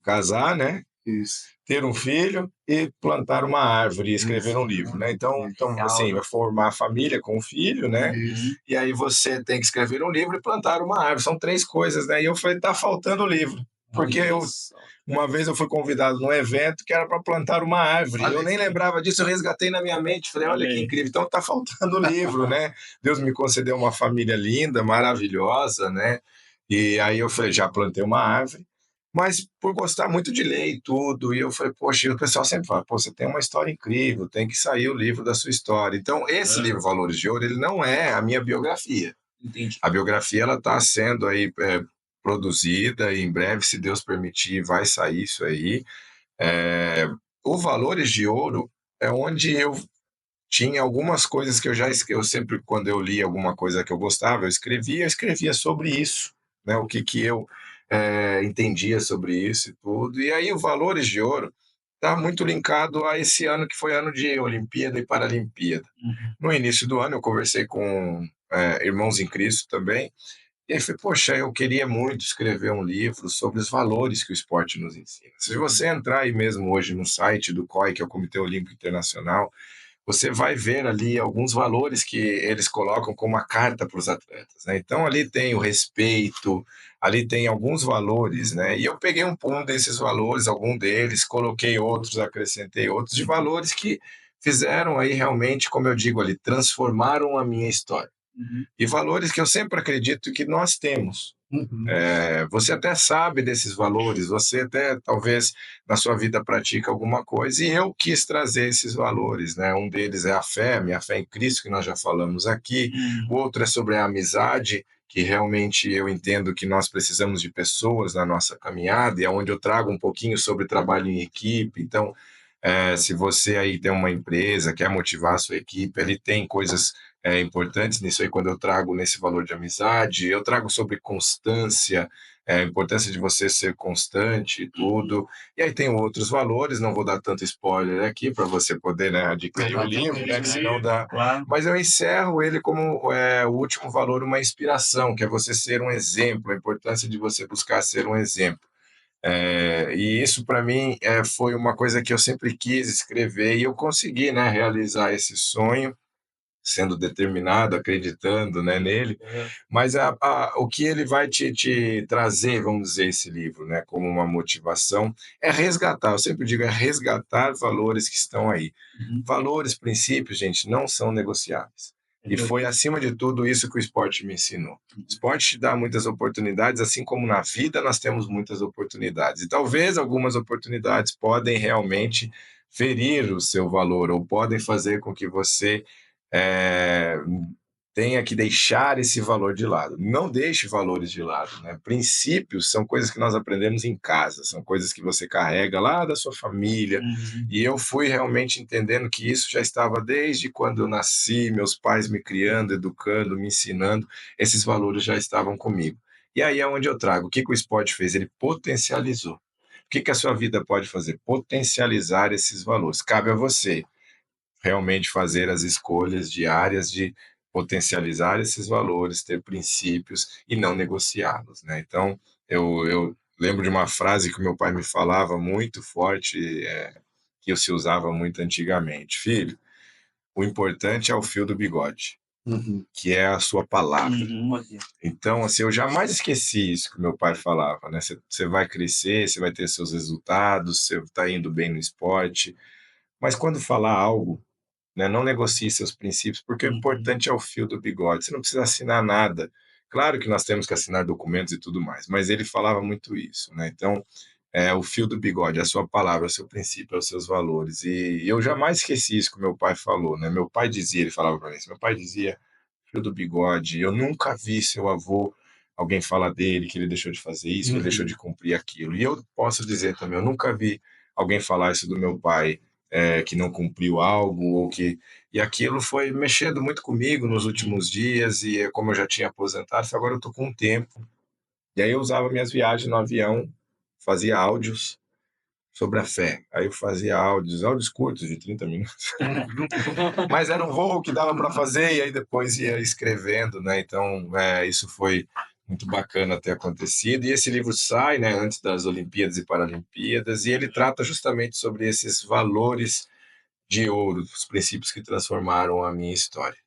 casar, né? Isso. Ter um filho e plantar uma árvore e escrever um livro, né? Então, assim, vai formar família com o filho, né? Isso. E aí você tem que escrever um livro e plantar uma árvore. São 3 coisas, né? E eu falei, tá faltando o livro. Porque uma vez eu fui convidado num evento que era para plantar uma árvore. Olha Eu nem isso. lembrava disso, eu resgatei na minha mente. Falei, olha que incrível. Então tá faltando o livro, né? Deus me concedeu uma família linda, maravilhosa, né? E aí eu falei, já plantei uma árvore. Mas por gostar muito de ler e tudo, e eu falei, poxa, e o pessoal sempre fala, pô, você tem uma história incrível, tem que sair o livro da sua história. Então, esse livro Valores de Ouro, ele não é a minha biografia. Entendi. A biografia, ela está sendo aí produzida e em breve, se Deus permitir, vai sair isso aí. O Valores de Ouro é onde eu tinha algumas coisas que eu sempre, quando eu li alguma coisa que eu gostava, eu escrevia sobre isso, né? O que eu entendia sobre isso e tudo. E aí o Valores de Ouro está muito linkado a esse ano que foi ano de Olimpíada e Paralimpíada. No início do ano eu conversei com irmãos em Cristo também, e aí falei, poxa, eu queria muito escrever um livro sobre os valores que o esporte nos ensina. Se você entrar aí mesmo hoje no site do COI, que é o Comitê Olímpico Internacional, você vai ver ali alguns valores que eles colocam como uma carta para os atletas, né? Então ali tem o respeito, ali tem alguns valores, né? E eu peguei um desses valores, algum deles, coloquei outros, acrescentei outros de valores que fizeram aí realmente, como eu digo ali, transformaram a minha história. E valores que eu sempre acredito que nós temos. Você até sabe desses valores, você até talvez na sua vida pratica alguma coisa, e eu quis trazer esses valores, né? Um deles é a fé, minha fé em Cristo, que nós já falamos aqui. O outro é sobre a amizade, que realmente eu entendo que nós precisamos de pessoas na nossa caminhada, e é onde eu trago um pouquinho sobre trabalho em equipe. Então, se você aí tem uma empresa, quer motivar a sua equipe, ele tem coisas importantes nisso aí, quando eu trago nesse valor de amizade, eu trago sobre constância, a importância de você ser constante e tudo. E aí tem outros valores, não vou dar tanto spoiler aqui para você poder, né, adquirir o livro, né, que senão dá. Claro. Mas eu encerro ele como o último valor, uma inspiração, que é você ser um exemplo, a importância de você buscar ser um exemplo. E isso para mim foi uma coisa que eu sempre quis escrever e eu consegui, né, realizar esse sonho, sendo determinado, acreditando, né, nele. Mas o que ele vai te trazer, vamos dizer, esse livro, né, como uma motivação, é resgatar, eu sempre digo, é resgatar valores que estão aí. Valores, princípios, gente, não são negociáveis. E foi, acima de tudo, isso que o esporte me ensinou. O esporte te dá muitas oportunidades, assim como na vida nós temos muitas oportunidades. E talvez algumas oportunidades podem realmente ferir o seu valor, ou podem fazer com que você tenha que deixar esse valor de lado. Não deixe valores de lado, né? Princípios são coisas que nós aprendemos em casa, são coisas que você carrega lá da sua família. E eu fui realmente entendendo que isso já estava desde quando eu nasci, meus pais me criando, educando, me ensinando, esses valores já estavam comigo. E aí é onde eu trago. O que o esporte fez? Ele potencializou. O que a sua vida pode fazer? Potencializar esses valores. Cabe a você realmente fazer as escolhas diárias de potencializar esses valores, ter princípios e não negociá-los, né? Então, eu lembro de uma frase que meu pai me falava muito forte, que se usava muito antigamente: filho, o importante é o fio do bigode, que é a sua palavra. Olha. Então, assim, eu jamais esqueci isso que meu pai falava, né? Você vai crescer, você vai ter seus resultados, você está indo bem no esporte, mas quando falar algo, né, não negocie seus princípios, porque o importante é o fio do bigode. Você não precisa assinar nada. Claro que nós temos que assinar documentos e tudo mais, mas ele falava muito isso, né? Então, o fio do bigode, a sua palavra, o seu princípio, os seus valores. E eu jamais esqueci isso que meu pai falou, né? Meu pai dizia, ele falava para mim, meu pai dizia, fio do bigode, eu nunca vi seu avô, alguém falar dele, que ele deixou de fazer isso, que ele deixou de cumprir aquilo. E eu posso dizer também, eu nunca vi alguém falar isso do meu pai, que não cumpriu algo, ou que... E aquilo foi mexendo muito comigo nos últimos dias, e como eu já tinha aposentado, agora eu tô com um tempo. E aí eu usava minhas viagens no avião, fazia áudios sobre a fé. Aí eu fazia áudios curtos, de 30 minutos. Mas era um voo que dava para fazer, e aí depois ia escrevendo, né? Então, isso foi muito bacana ter acontecido. E esse livro sai, né, antes das Olimpíadas e Paralimpíadas, e ele trata justamente sobre esses valores de ouro, os princípios que transformaram a minha história.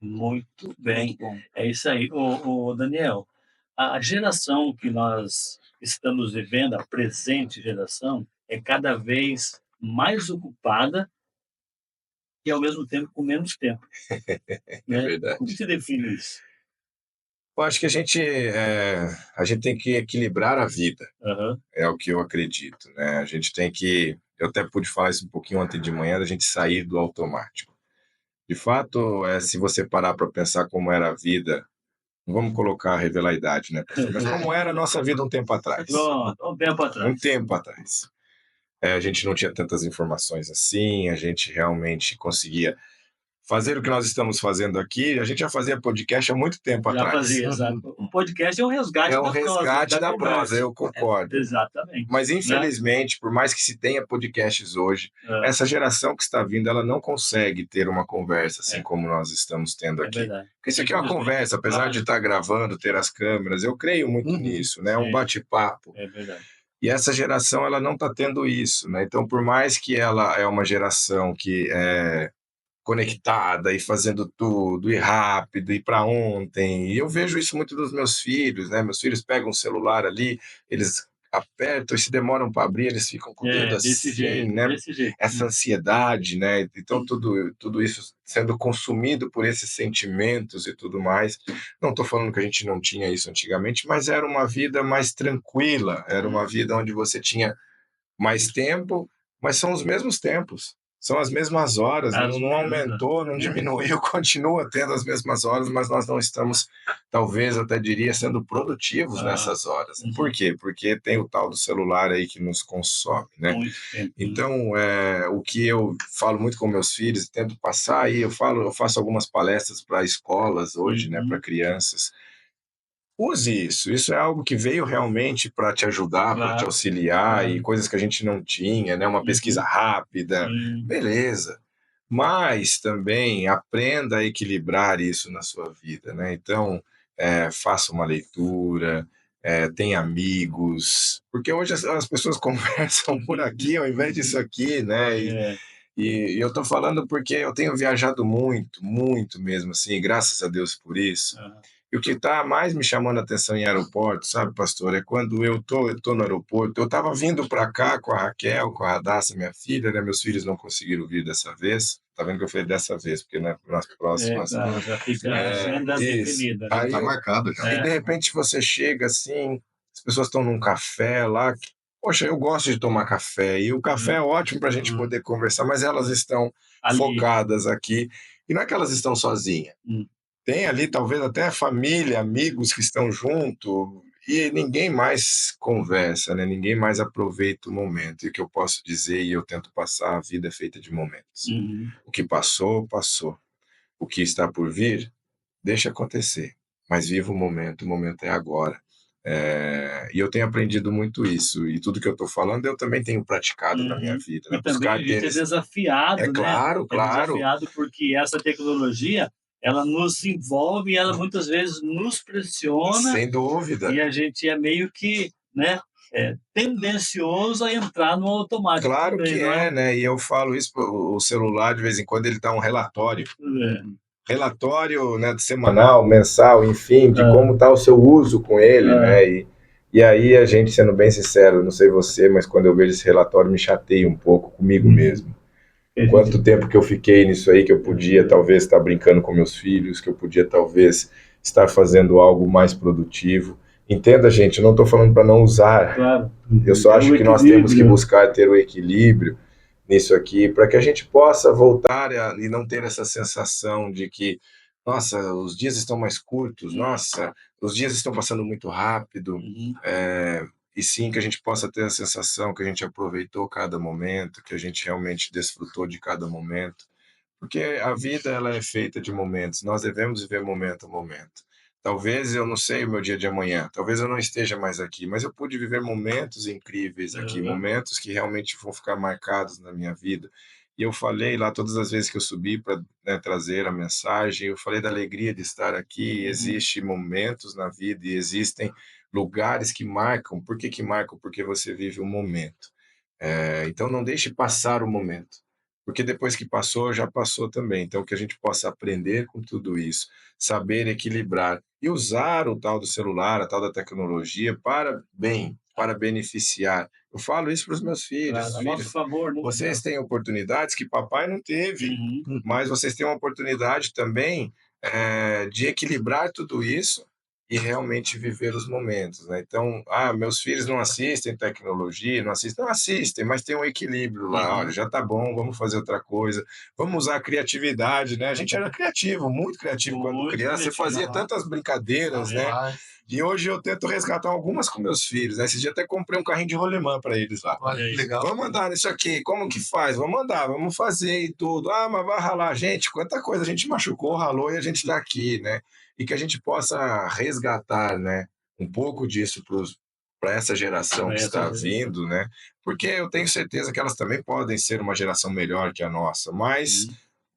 Muito bem. Muito bom. É isso aí. Ô, Daniel, a geração que nós estamos vivendo, a presente geração, é cada vez mais ocupada e, ao mesmo tempo, com menos tempo, né? Verdade. Como se define isso? Eu acho que a gente tem que equilibrar a vida. Aham. É o que eu acredito, né? A gente tem que... Eu até pude falar isso um pouquinho ontem de manhã, da gente sair do automático. De fato, se você parar para pensar como era a vida, não vamos colocar revelar a idade, né, pastor? Mas como era a nossa vida um tempo atrás. Pronto, um tempo atrás. Um tempo atrás. A gente não tinha tantas informações assim, a gente realmente conseguia fazer o que nós estamos fazendo aqui. A gente já fazia podcast há muito tempo Já atrás. fazia, exato. Um podcast é um resgate É um da prosa. resgate da conversa. prosa, eu concordo. Exatamente. Mas, infelizmente, por mais que se tenha podcasts hoje, essa geração que está vindo, ela não consegue ter uma conversa assim como nós estamos tendo É aqui. verdade. Porque isso aqui é uma conversa, apesar de estar gravando, ter as câmeras, eu creio muito nisso, né? É um Sim. bate-papo. É verdade. E essa geração, ela não está tendo isso, né? Então, por mais que ela é uma geração que é conectada e fazendo tudo, e rápido, e para ontem. E eu vejo isso muito dos meus filhos, né? Meus filhos pegam o celular ali, eles apertam e se demoram para abrir, eles ficam com o dedo Desse assim, jeito, né? desse jeito. Essa ansiedade, né? Então, tudo isso sendo consumido por esses sentimentos e tudo mais. Não estou falando que a gente não tinha isso antigamente, mas era uma vida mais tranquila, era uma vida onde você tinha mais tempo, mas são os mesmos tempos. São as mesmas horas, não aumentou, não diminuiu, continua tendo as mesmas horas, mas nós não estamos, talvez, até diria, sendo produtivos nessas horas. Por quê? Porque tem o tal do celular aí que nos consome, né? Muito tempo. Então, o que eu falo muito com meus filhos, tento passar aí, eu faço algumas palestras para escolas hoje, né, para crianças. Use isso. Isso é algo que veio realmente para te ajudar, para te auxiliar, e coisas que a gente não tinha, né? Uma pesquisa rápida, beleza. Mas também aprenda a equilibrar isso na sua vida, né? Então, faça uma leitura, tenha amigos, porque hoje as pessoas conversam por aqui ao invés disso aqui, né? E eu estou falando porque eu tenho viajado muito, muito mesmo, assim, graças a Deus por isso. E o que está mais me chamando a atenção em aeroporto, sabe, pastor, é quando eu tô no aeroporto. Eu estava vindo para cá com a Raquel, com a Radassa, minha filha, né? Meus filhos não conseguiram vir dessa vez. Tá vendo que eu falei dessa vez, porque nas próximas... Já fica a agenda definida. Aí Tá marcado já. E de repente você chega assim, as pessoas estão num café lá. Poxa, eu gosto de tomar café, e o café é ótimo para a gente poder conversar, mas elas estão Ali. focadas aqui. E não é que elas estão sozinhas. Tem ali talvez até família, amigos que estão junto, e ninguém mais conversa, né? Ninguém mais aproveita o momento. E o que eu posso dizer, e eu tento passar, a vida é feita de momentos. O que passou, passou. O que está por vir, deixa acontecer. Mas viva o momento é agora. E eu tenho aprendido muito isso, e tudo que eu estou falando eu também tenho praticado na minha vida. E também a gente é desafiado, né? Claro. É desafiado porque essa tecnologia, ela nos envolve e ela muitas vezes nos pressiona. Sem dúvida. E a gente é meio que, né, tendencioso a entrar no automático. Claro também, que né? E eu falo isso, o celular, de vez em quando, ele dá um relatório. relatório, né, semanal, mensal, enfim, de como está o seu uso com ele, né? E aí a gente, sendo bem sincero, não sei você, mas quando eu vejo esse relatório me chateia um pouco comigo mesmo. Quanto tempo que eu fiquei nisso aí, que eu podia talvez estar brincando com meus filhos, que eu podia talvez estar fazendo algo mais produtivo. Entenda, gente, eu não estou falando para não usar. Claro. Eu só acho que nós temos que buscar ter o equilíbrio nisso aqui, para que a gente possa voltar e não ter essa sensação de que, nossa, os dias estão mais curtos, nossa, os dias estão passando muito rápido, e sim que a gente possa ter a sensação que a gente aproveitou cada momento, que a gente realmente desfrutou de cada momento, porque a vida ela é feita de momentos, nós devemos viver momento a momento. Talvez eu não sei o meu dia de amanhã, talvez eu não esteja mais aqui, mas eu pude viver momentos incríveis aqui, momentos que realmente vão ficar marcados na minha vida. E eu falei lá todas as vezes que eu subi para, né, trazer a mensagem, eu falei da alegria de estar aqui. Existem momentos na vida e existem lugares que marcam. Por que que marcam? Porque você vive um momento. Então não deixe passar o momento, porque depois que passou, já passou também. Então que a gente possa aprender com tudo isso, saber equilibrar e usar o tal do celular, a tal da tecnologia para bem, para beneficiar. Eu falo isso para os meus filhos. A nosso Filhos, favor, né? vocês têm oportunidades que papai não teve, mas vocês têm uma oportunidade também de equilibrar tudo isso e realmente viver os momentos, né? Então, meus filhos não assistem tecnologia, não assistem, mas tem um equilíbrio lá. Olha, já tá bom, vamos fazer outra coisa, vamos usar a criatividade, né? A gente era criativo, muito criativo quando criança, você fazia tantas brincadeiras, né? E hoje eu tento resgatar algumas com meus filhos, né? Esse dia até comprei um carrinho de rolemã para eles lá. Olha que legal. Vamos andar nisso aqui, como que faz? Vamos andar, vamos fazer e tudo. Mas vai ralar. Gente, quanta coisa a gente machucou, ralou e a gente tá aqui, né? E que a gente possa resgatar, né, um pouco disso para essa geração que está vindo, né? Porque eu tenho certeza que elas também podem ser uma geração melhor que a nossa, mas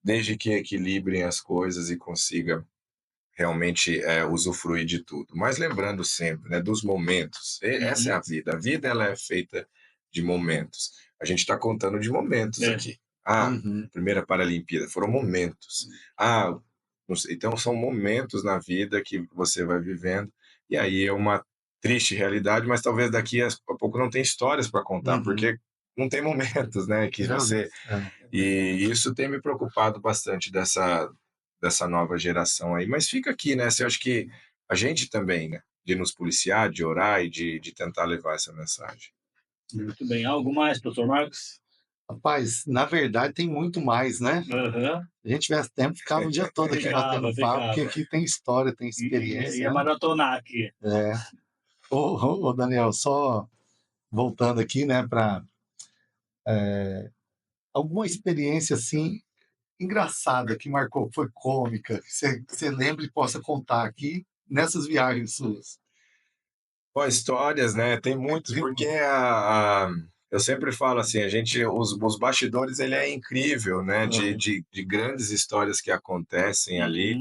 desde que equilibrem as coisas e consiga realmente usufruir de tudo. Mas lembrando sempre, né, dos momentos. Essa é a vida. A vida ela é feita de momentos. A gente está contando de momentos aqui. Primeira Paralimpíada, foram momentos. Não sei, então são momentos na vida que você vai vivendo, e aí é uma triste realidade, mas talvez daqui a pouco não tem histórias para contar, porque não tem momentos, né, que você... E isso tem me preocupado bastante dessa nova geração aí. Mas fica aqui, né, eu acho que a gente também, né, de nos policiar, de orar e de tentar levar essa mensagem. Muito bem. Algo mais, professor Marcos? Rapaz, na verdade tem muito mais, né? Se a gente tivesse tempo, ficava o dia todo aqui batendo papo, porque aqui tem história, tem experiência. Ia maratonar aqui. Ô, Daniel, só voltando aqui, né, para alguma experiência assim engraçada que marcou, foi cômica, que você lembre e possa contar aqui nessas viagens suas. Bom, histórias, né? Tem muitos, porque eu sempre falo assim, os bastidores, ele é incrível, né? De grandes histórias que acontecem ali,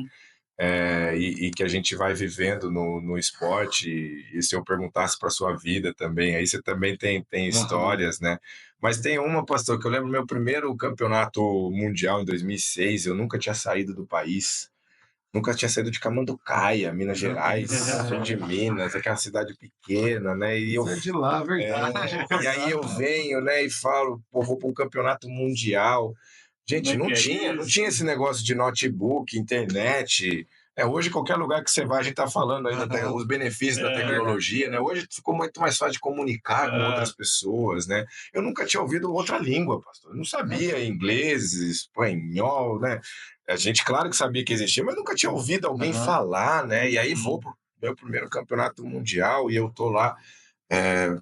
e que a gente vai vivendo no esporte. E se eu perguntasse para sua vida também, aí você também tem histórias, né? Mas tem uma, pastor, que eu lembro meu primeiro campeonato mundial em 2006, eu nunca tinha saído do país. Nunca tinha saído de Camanducaia, Minas Gerais, sou de Minas, aquela cidade pequena, né? E Você é de lá, verdade. e aí eu venho, né, e falo, pô, vou para um campeonato mundial. Gente, não tinha esse negócio de notebook, internet. Hoje, qualquer lugar que você vai, a gente está falando ainda os benefícios da tecnologia, né? Hoje ficou muito mais fácil de comunicar com outras pessoas, né? Eu nunca tinha ouvido outra língua, pastor. Eu não sabia inglês, espanhol, né? A gente, claro que sabia que existia, mas nunca tinha ouvido alguém falar, né? E aí vou pro meu primeiro campeonato mundial e eu tô lá,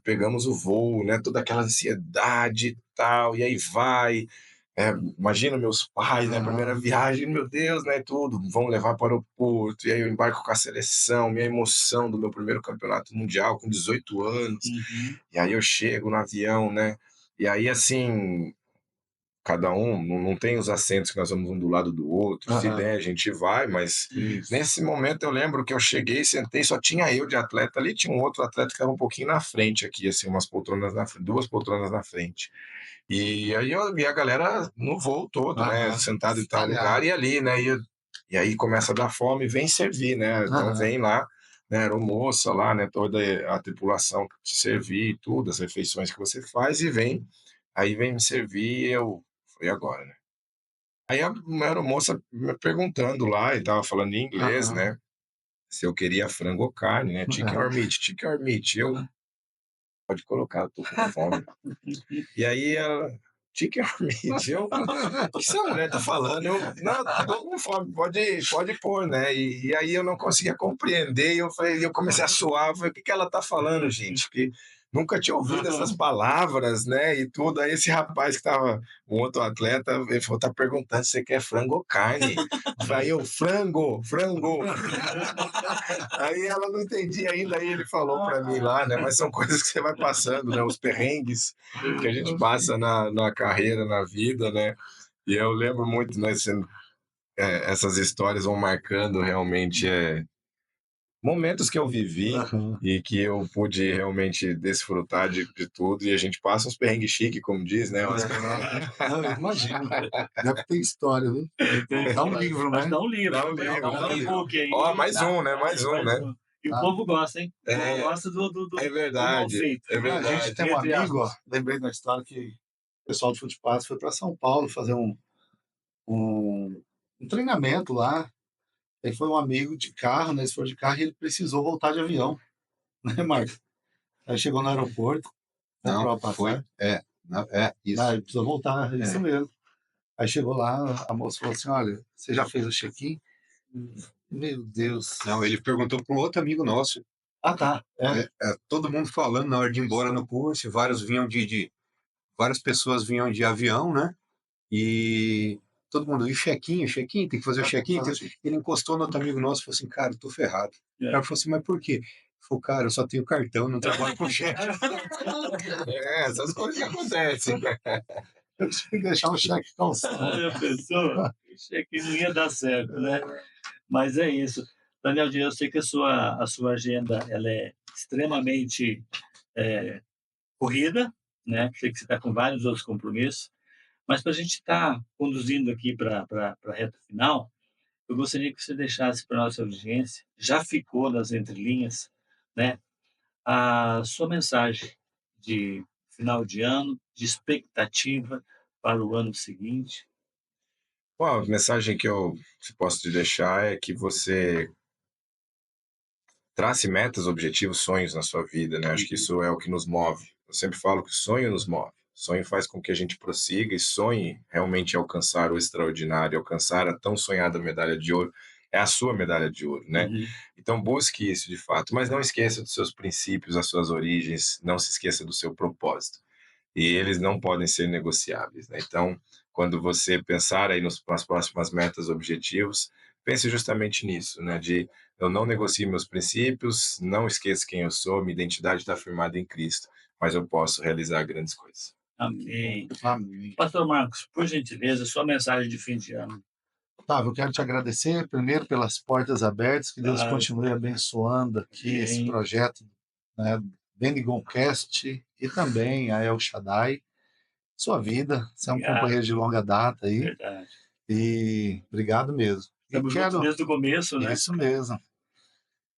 pegamos o voo, né? Toda aquela ansiedade e tal, e aí vai. Imagina meus pais, né? Primeira viagem, meu Deus, né? Tudo, vão levar para o aeroporto, e aí eu embarco com a seleção, minha emoção do meu primeiro campeonato mundial com 18 anos, e aí eu chego no avião, né? E aí, assim, cada um não tem os assentos que nós vamos um do lado do outro, se der a gente vai, mas nesse momento eu lembro que eu cheguei, sentei, só tinha eu de atleta, ali tinha um outro atleta que estava um pouquinho na frente aqui, assim, umas poltronas duas poltronas na frente. E aí eu vi a galera no voo todo, né, sentado em tal lugar e ali, né, E aí começa a dar fome e vem servir, né? Então vem lá, né, aeromoça lá, né, toda a tripulação te servir e tudo, as refeições que você faz e aí vem me servir e eu, foi agora, né? Aí a aeromoça me perguntando lá, e tava falando em inglês, né, se eu queria frango ou carne, né, chicken or meat, eu, pode colocar, eu tô com fome. E aí ela, chicken or meat, eu, o que essa mulher tá falando? Eu, não, tô com fome, pode pôr, né? E aí eu não conseguia compreender, eu comecei a suar, eu falei, o que ela tá falando, gente? Que nunca tinha ouvido essas palavras, né? E tudo. Aí esse rapaz que tava, um outro atleta, ele falou, tá perguntando se você quer frango ou carne. Aí eu, frango. Aí ela não entendia ainda, aí ele falou pra mim lá, né? Mas são coisas que você vai passando, né? Os perrengues que a gente passa na carreira, na vida, né? E eu lembro muito, né? Essas histórias vão marcando realmente momentos que eu vivi e que eu pude realmente desfrutar de tudo. E a gente passa uns perrengues chiques, como diz, né? Não, eu imagino. Deve ter história, viu? Dá um livro, né? Dá um livro. Dá um livro, Dá um e-book aí. Ó, mais um, né? Mais um, né? E o povo gosta, hein? O povo gosta do É verdade. mal feito. É A verdade. gente tem um amigo, ó, lembrei da história que o pessoal do Futebol foi para São Paulo fazer um treinamento lá. Aí foi um amigo de carro, né? Eles foram de carro e ele precisou voltar de avião, né, Marcos? Aí chegou no aeroporto, comprou a Não, foi. passagem. Isso. Ele precisou voltar, é isso mesmo. Aí chegou lá, a moça falou assim: olha, você já fez o check-in? Meu Deus. Não, ele perguntou para um outro amigo nosso. Ah, tá. Todo mundo falando na hora de ir embora no curso, várias pessoas vinham de avião, né? E todo mundo, e o check-in, tem que fazer o check-in. Ele encostou no outro amigo nosso e falou assim, cara, eu tô ferrado. O cara falou assim, mas por quê? Ele falou, cara, eu só tenho cartão, não trabalho com cheque. Essas coisas que acontecem. Eu tinha que deixar o cheque calçado. A pessoa, o cheque não ia dar certo, né? Mas é isso. Daniel, eu sei que a sua agenda ela é extremamente corrida, né? Sei que você está com vários outros compromissos, mas para a gente estar conduzindo aqui para a reta final, eu gostaria que você deixasse para a nossa audiência, já ficou nas entrelinhas, né? A sua mensagem de final de ano, de expectativa para o ano seguinte. Bom, a mensagem que eu posso te deixar é que você trace metas, objetivos, sonhos na sua vida, né? Acho que isso é o que nos move. Eu sempre falo que o sonho nos move. O sonho faz com que a gente prossiga e sonhe realmente alcançar o extraordinário, alcançar a tão sonhada medalha de ouro. É a sua medalha de ouro, né? Então busque isso de fato, mas não esqueça dos seus princípios, das suas origens, não se esqueça do seu propósito. E eles não podem ser negociáveis, né? Então, quando você pensar aí nas próximas metas, objetivos, pense justamente nisso, né? De eu não negocio meus princípios, não esqueço quem eu sou, minha identidade está firmada em Cristo, mas eu posso realizar grandes coisas. Amém. Amém. Pastor Marcos, por gentileza, sua mensagem de fim de ano. Otávio, eu quero te agradecer primeiro pelas portas abertas, que Deus continue abençoando aqui esse projeto, né, Bendigoncast e também a El Shaddai, sua vida, você é um companheiro de longa data aí. Verdade. E obrigado mesmo. Estamos juntos desde o começo, né? Isso mesmo.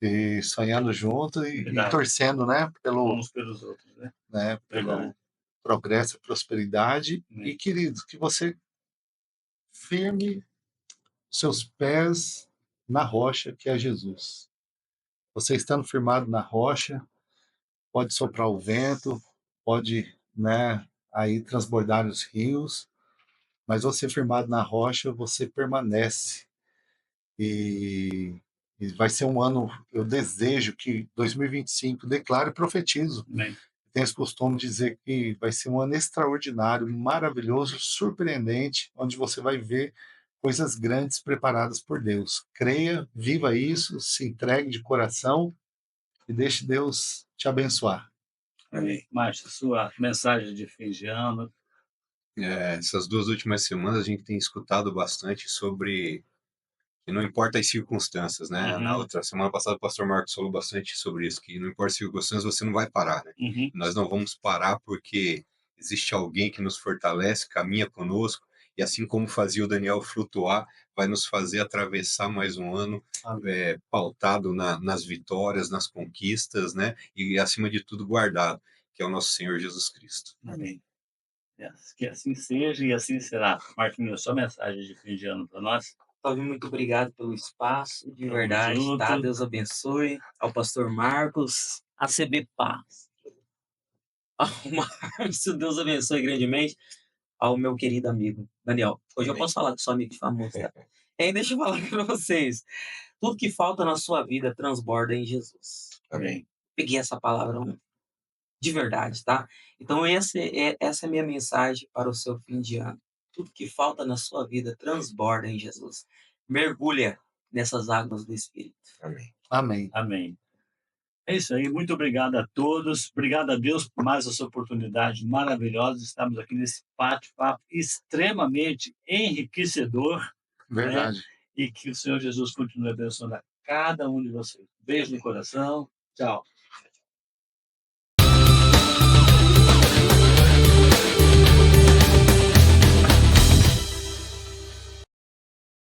E sonhando junto e torcendo, né, uns pelos outros, né? Pelo progresso e prosperidade. E, querido, que você firme seus pés na rocha que é Jesus. Você estando firmado na rocha, pode soprar o vento, pode, né, aí transbordar os rios, mas você firmado na rocha, você permanece. E vai ser um ano, eu desejo que 2025 declare e profetizo. Tem esse costume de dizer que vai ser um ano extraordinário, maravilhoso, surpreendente, onde você vai ver coisas grandes preparadas por Deus. Creia, viva isso, se entregue de coração e deixe Deus te abençoar. Amém. Márcio, sua mensagem de fim de ano. Essas 2 últimas semanas a gente tem escutado bastante sobre que não importa as circunstâncias, né? Na outra semana passada o pastor Marcos falou bastante sobre isso, que não importa as circunstâncias, você não vai parar, né? Nós não vamos parar porque existe alguém que nos fortalece, caminha conosco e assim como fazia o Daniel flutuar, vai nos fazer atravessar mais um ano pautado nas vitórias, nas conquistas, né? E acima de tudo guardado, que é o nosso Senhor Jesus Cristo. Amém. Que assim seja e assim será. Marquinhos, sua mensagem de fim de ano para nós. Fábio, muito obrigado pelo espaço, de Tamo verdade, junto. tá? Deus abençoe. Ao pastor Marcos, a CB Paz. Ao Márcio, Deus abençoe grandemente. Ao meu querido amigo Daniel. Hoje eu Amém. posso falar que sou amigo de famoso, tá? E aí, deixa eu falar para vocês. Tudo que falta na sua vida transborda em Jesus. Amém. Peguei essa palavra de verdade, tá? Então, essa é a minha mensagem para o seu fim de ano. Tudo que falta na sua vida transborda em Jesus. Mergulha nessas águas do Espírito. Amém. Amém. Amém. É isso aí, muito obrigado a todos, obrigado a Deus por mais essa oportunidade maravilhosa, estamos aqui nesse bate-papo extremamente enriquecedor, Verdade. e que o Senhor Jesus continue abençoando a cada um de vocês. Beijo no coração, tchau.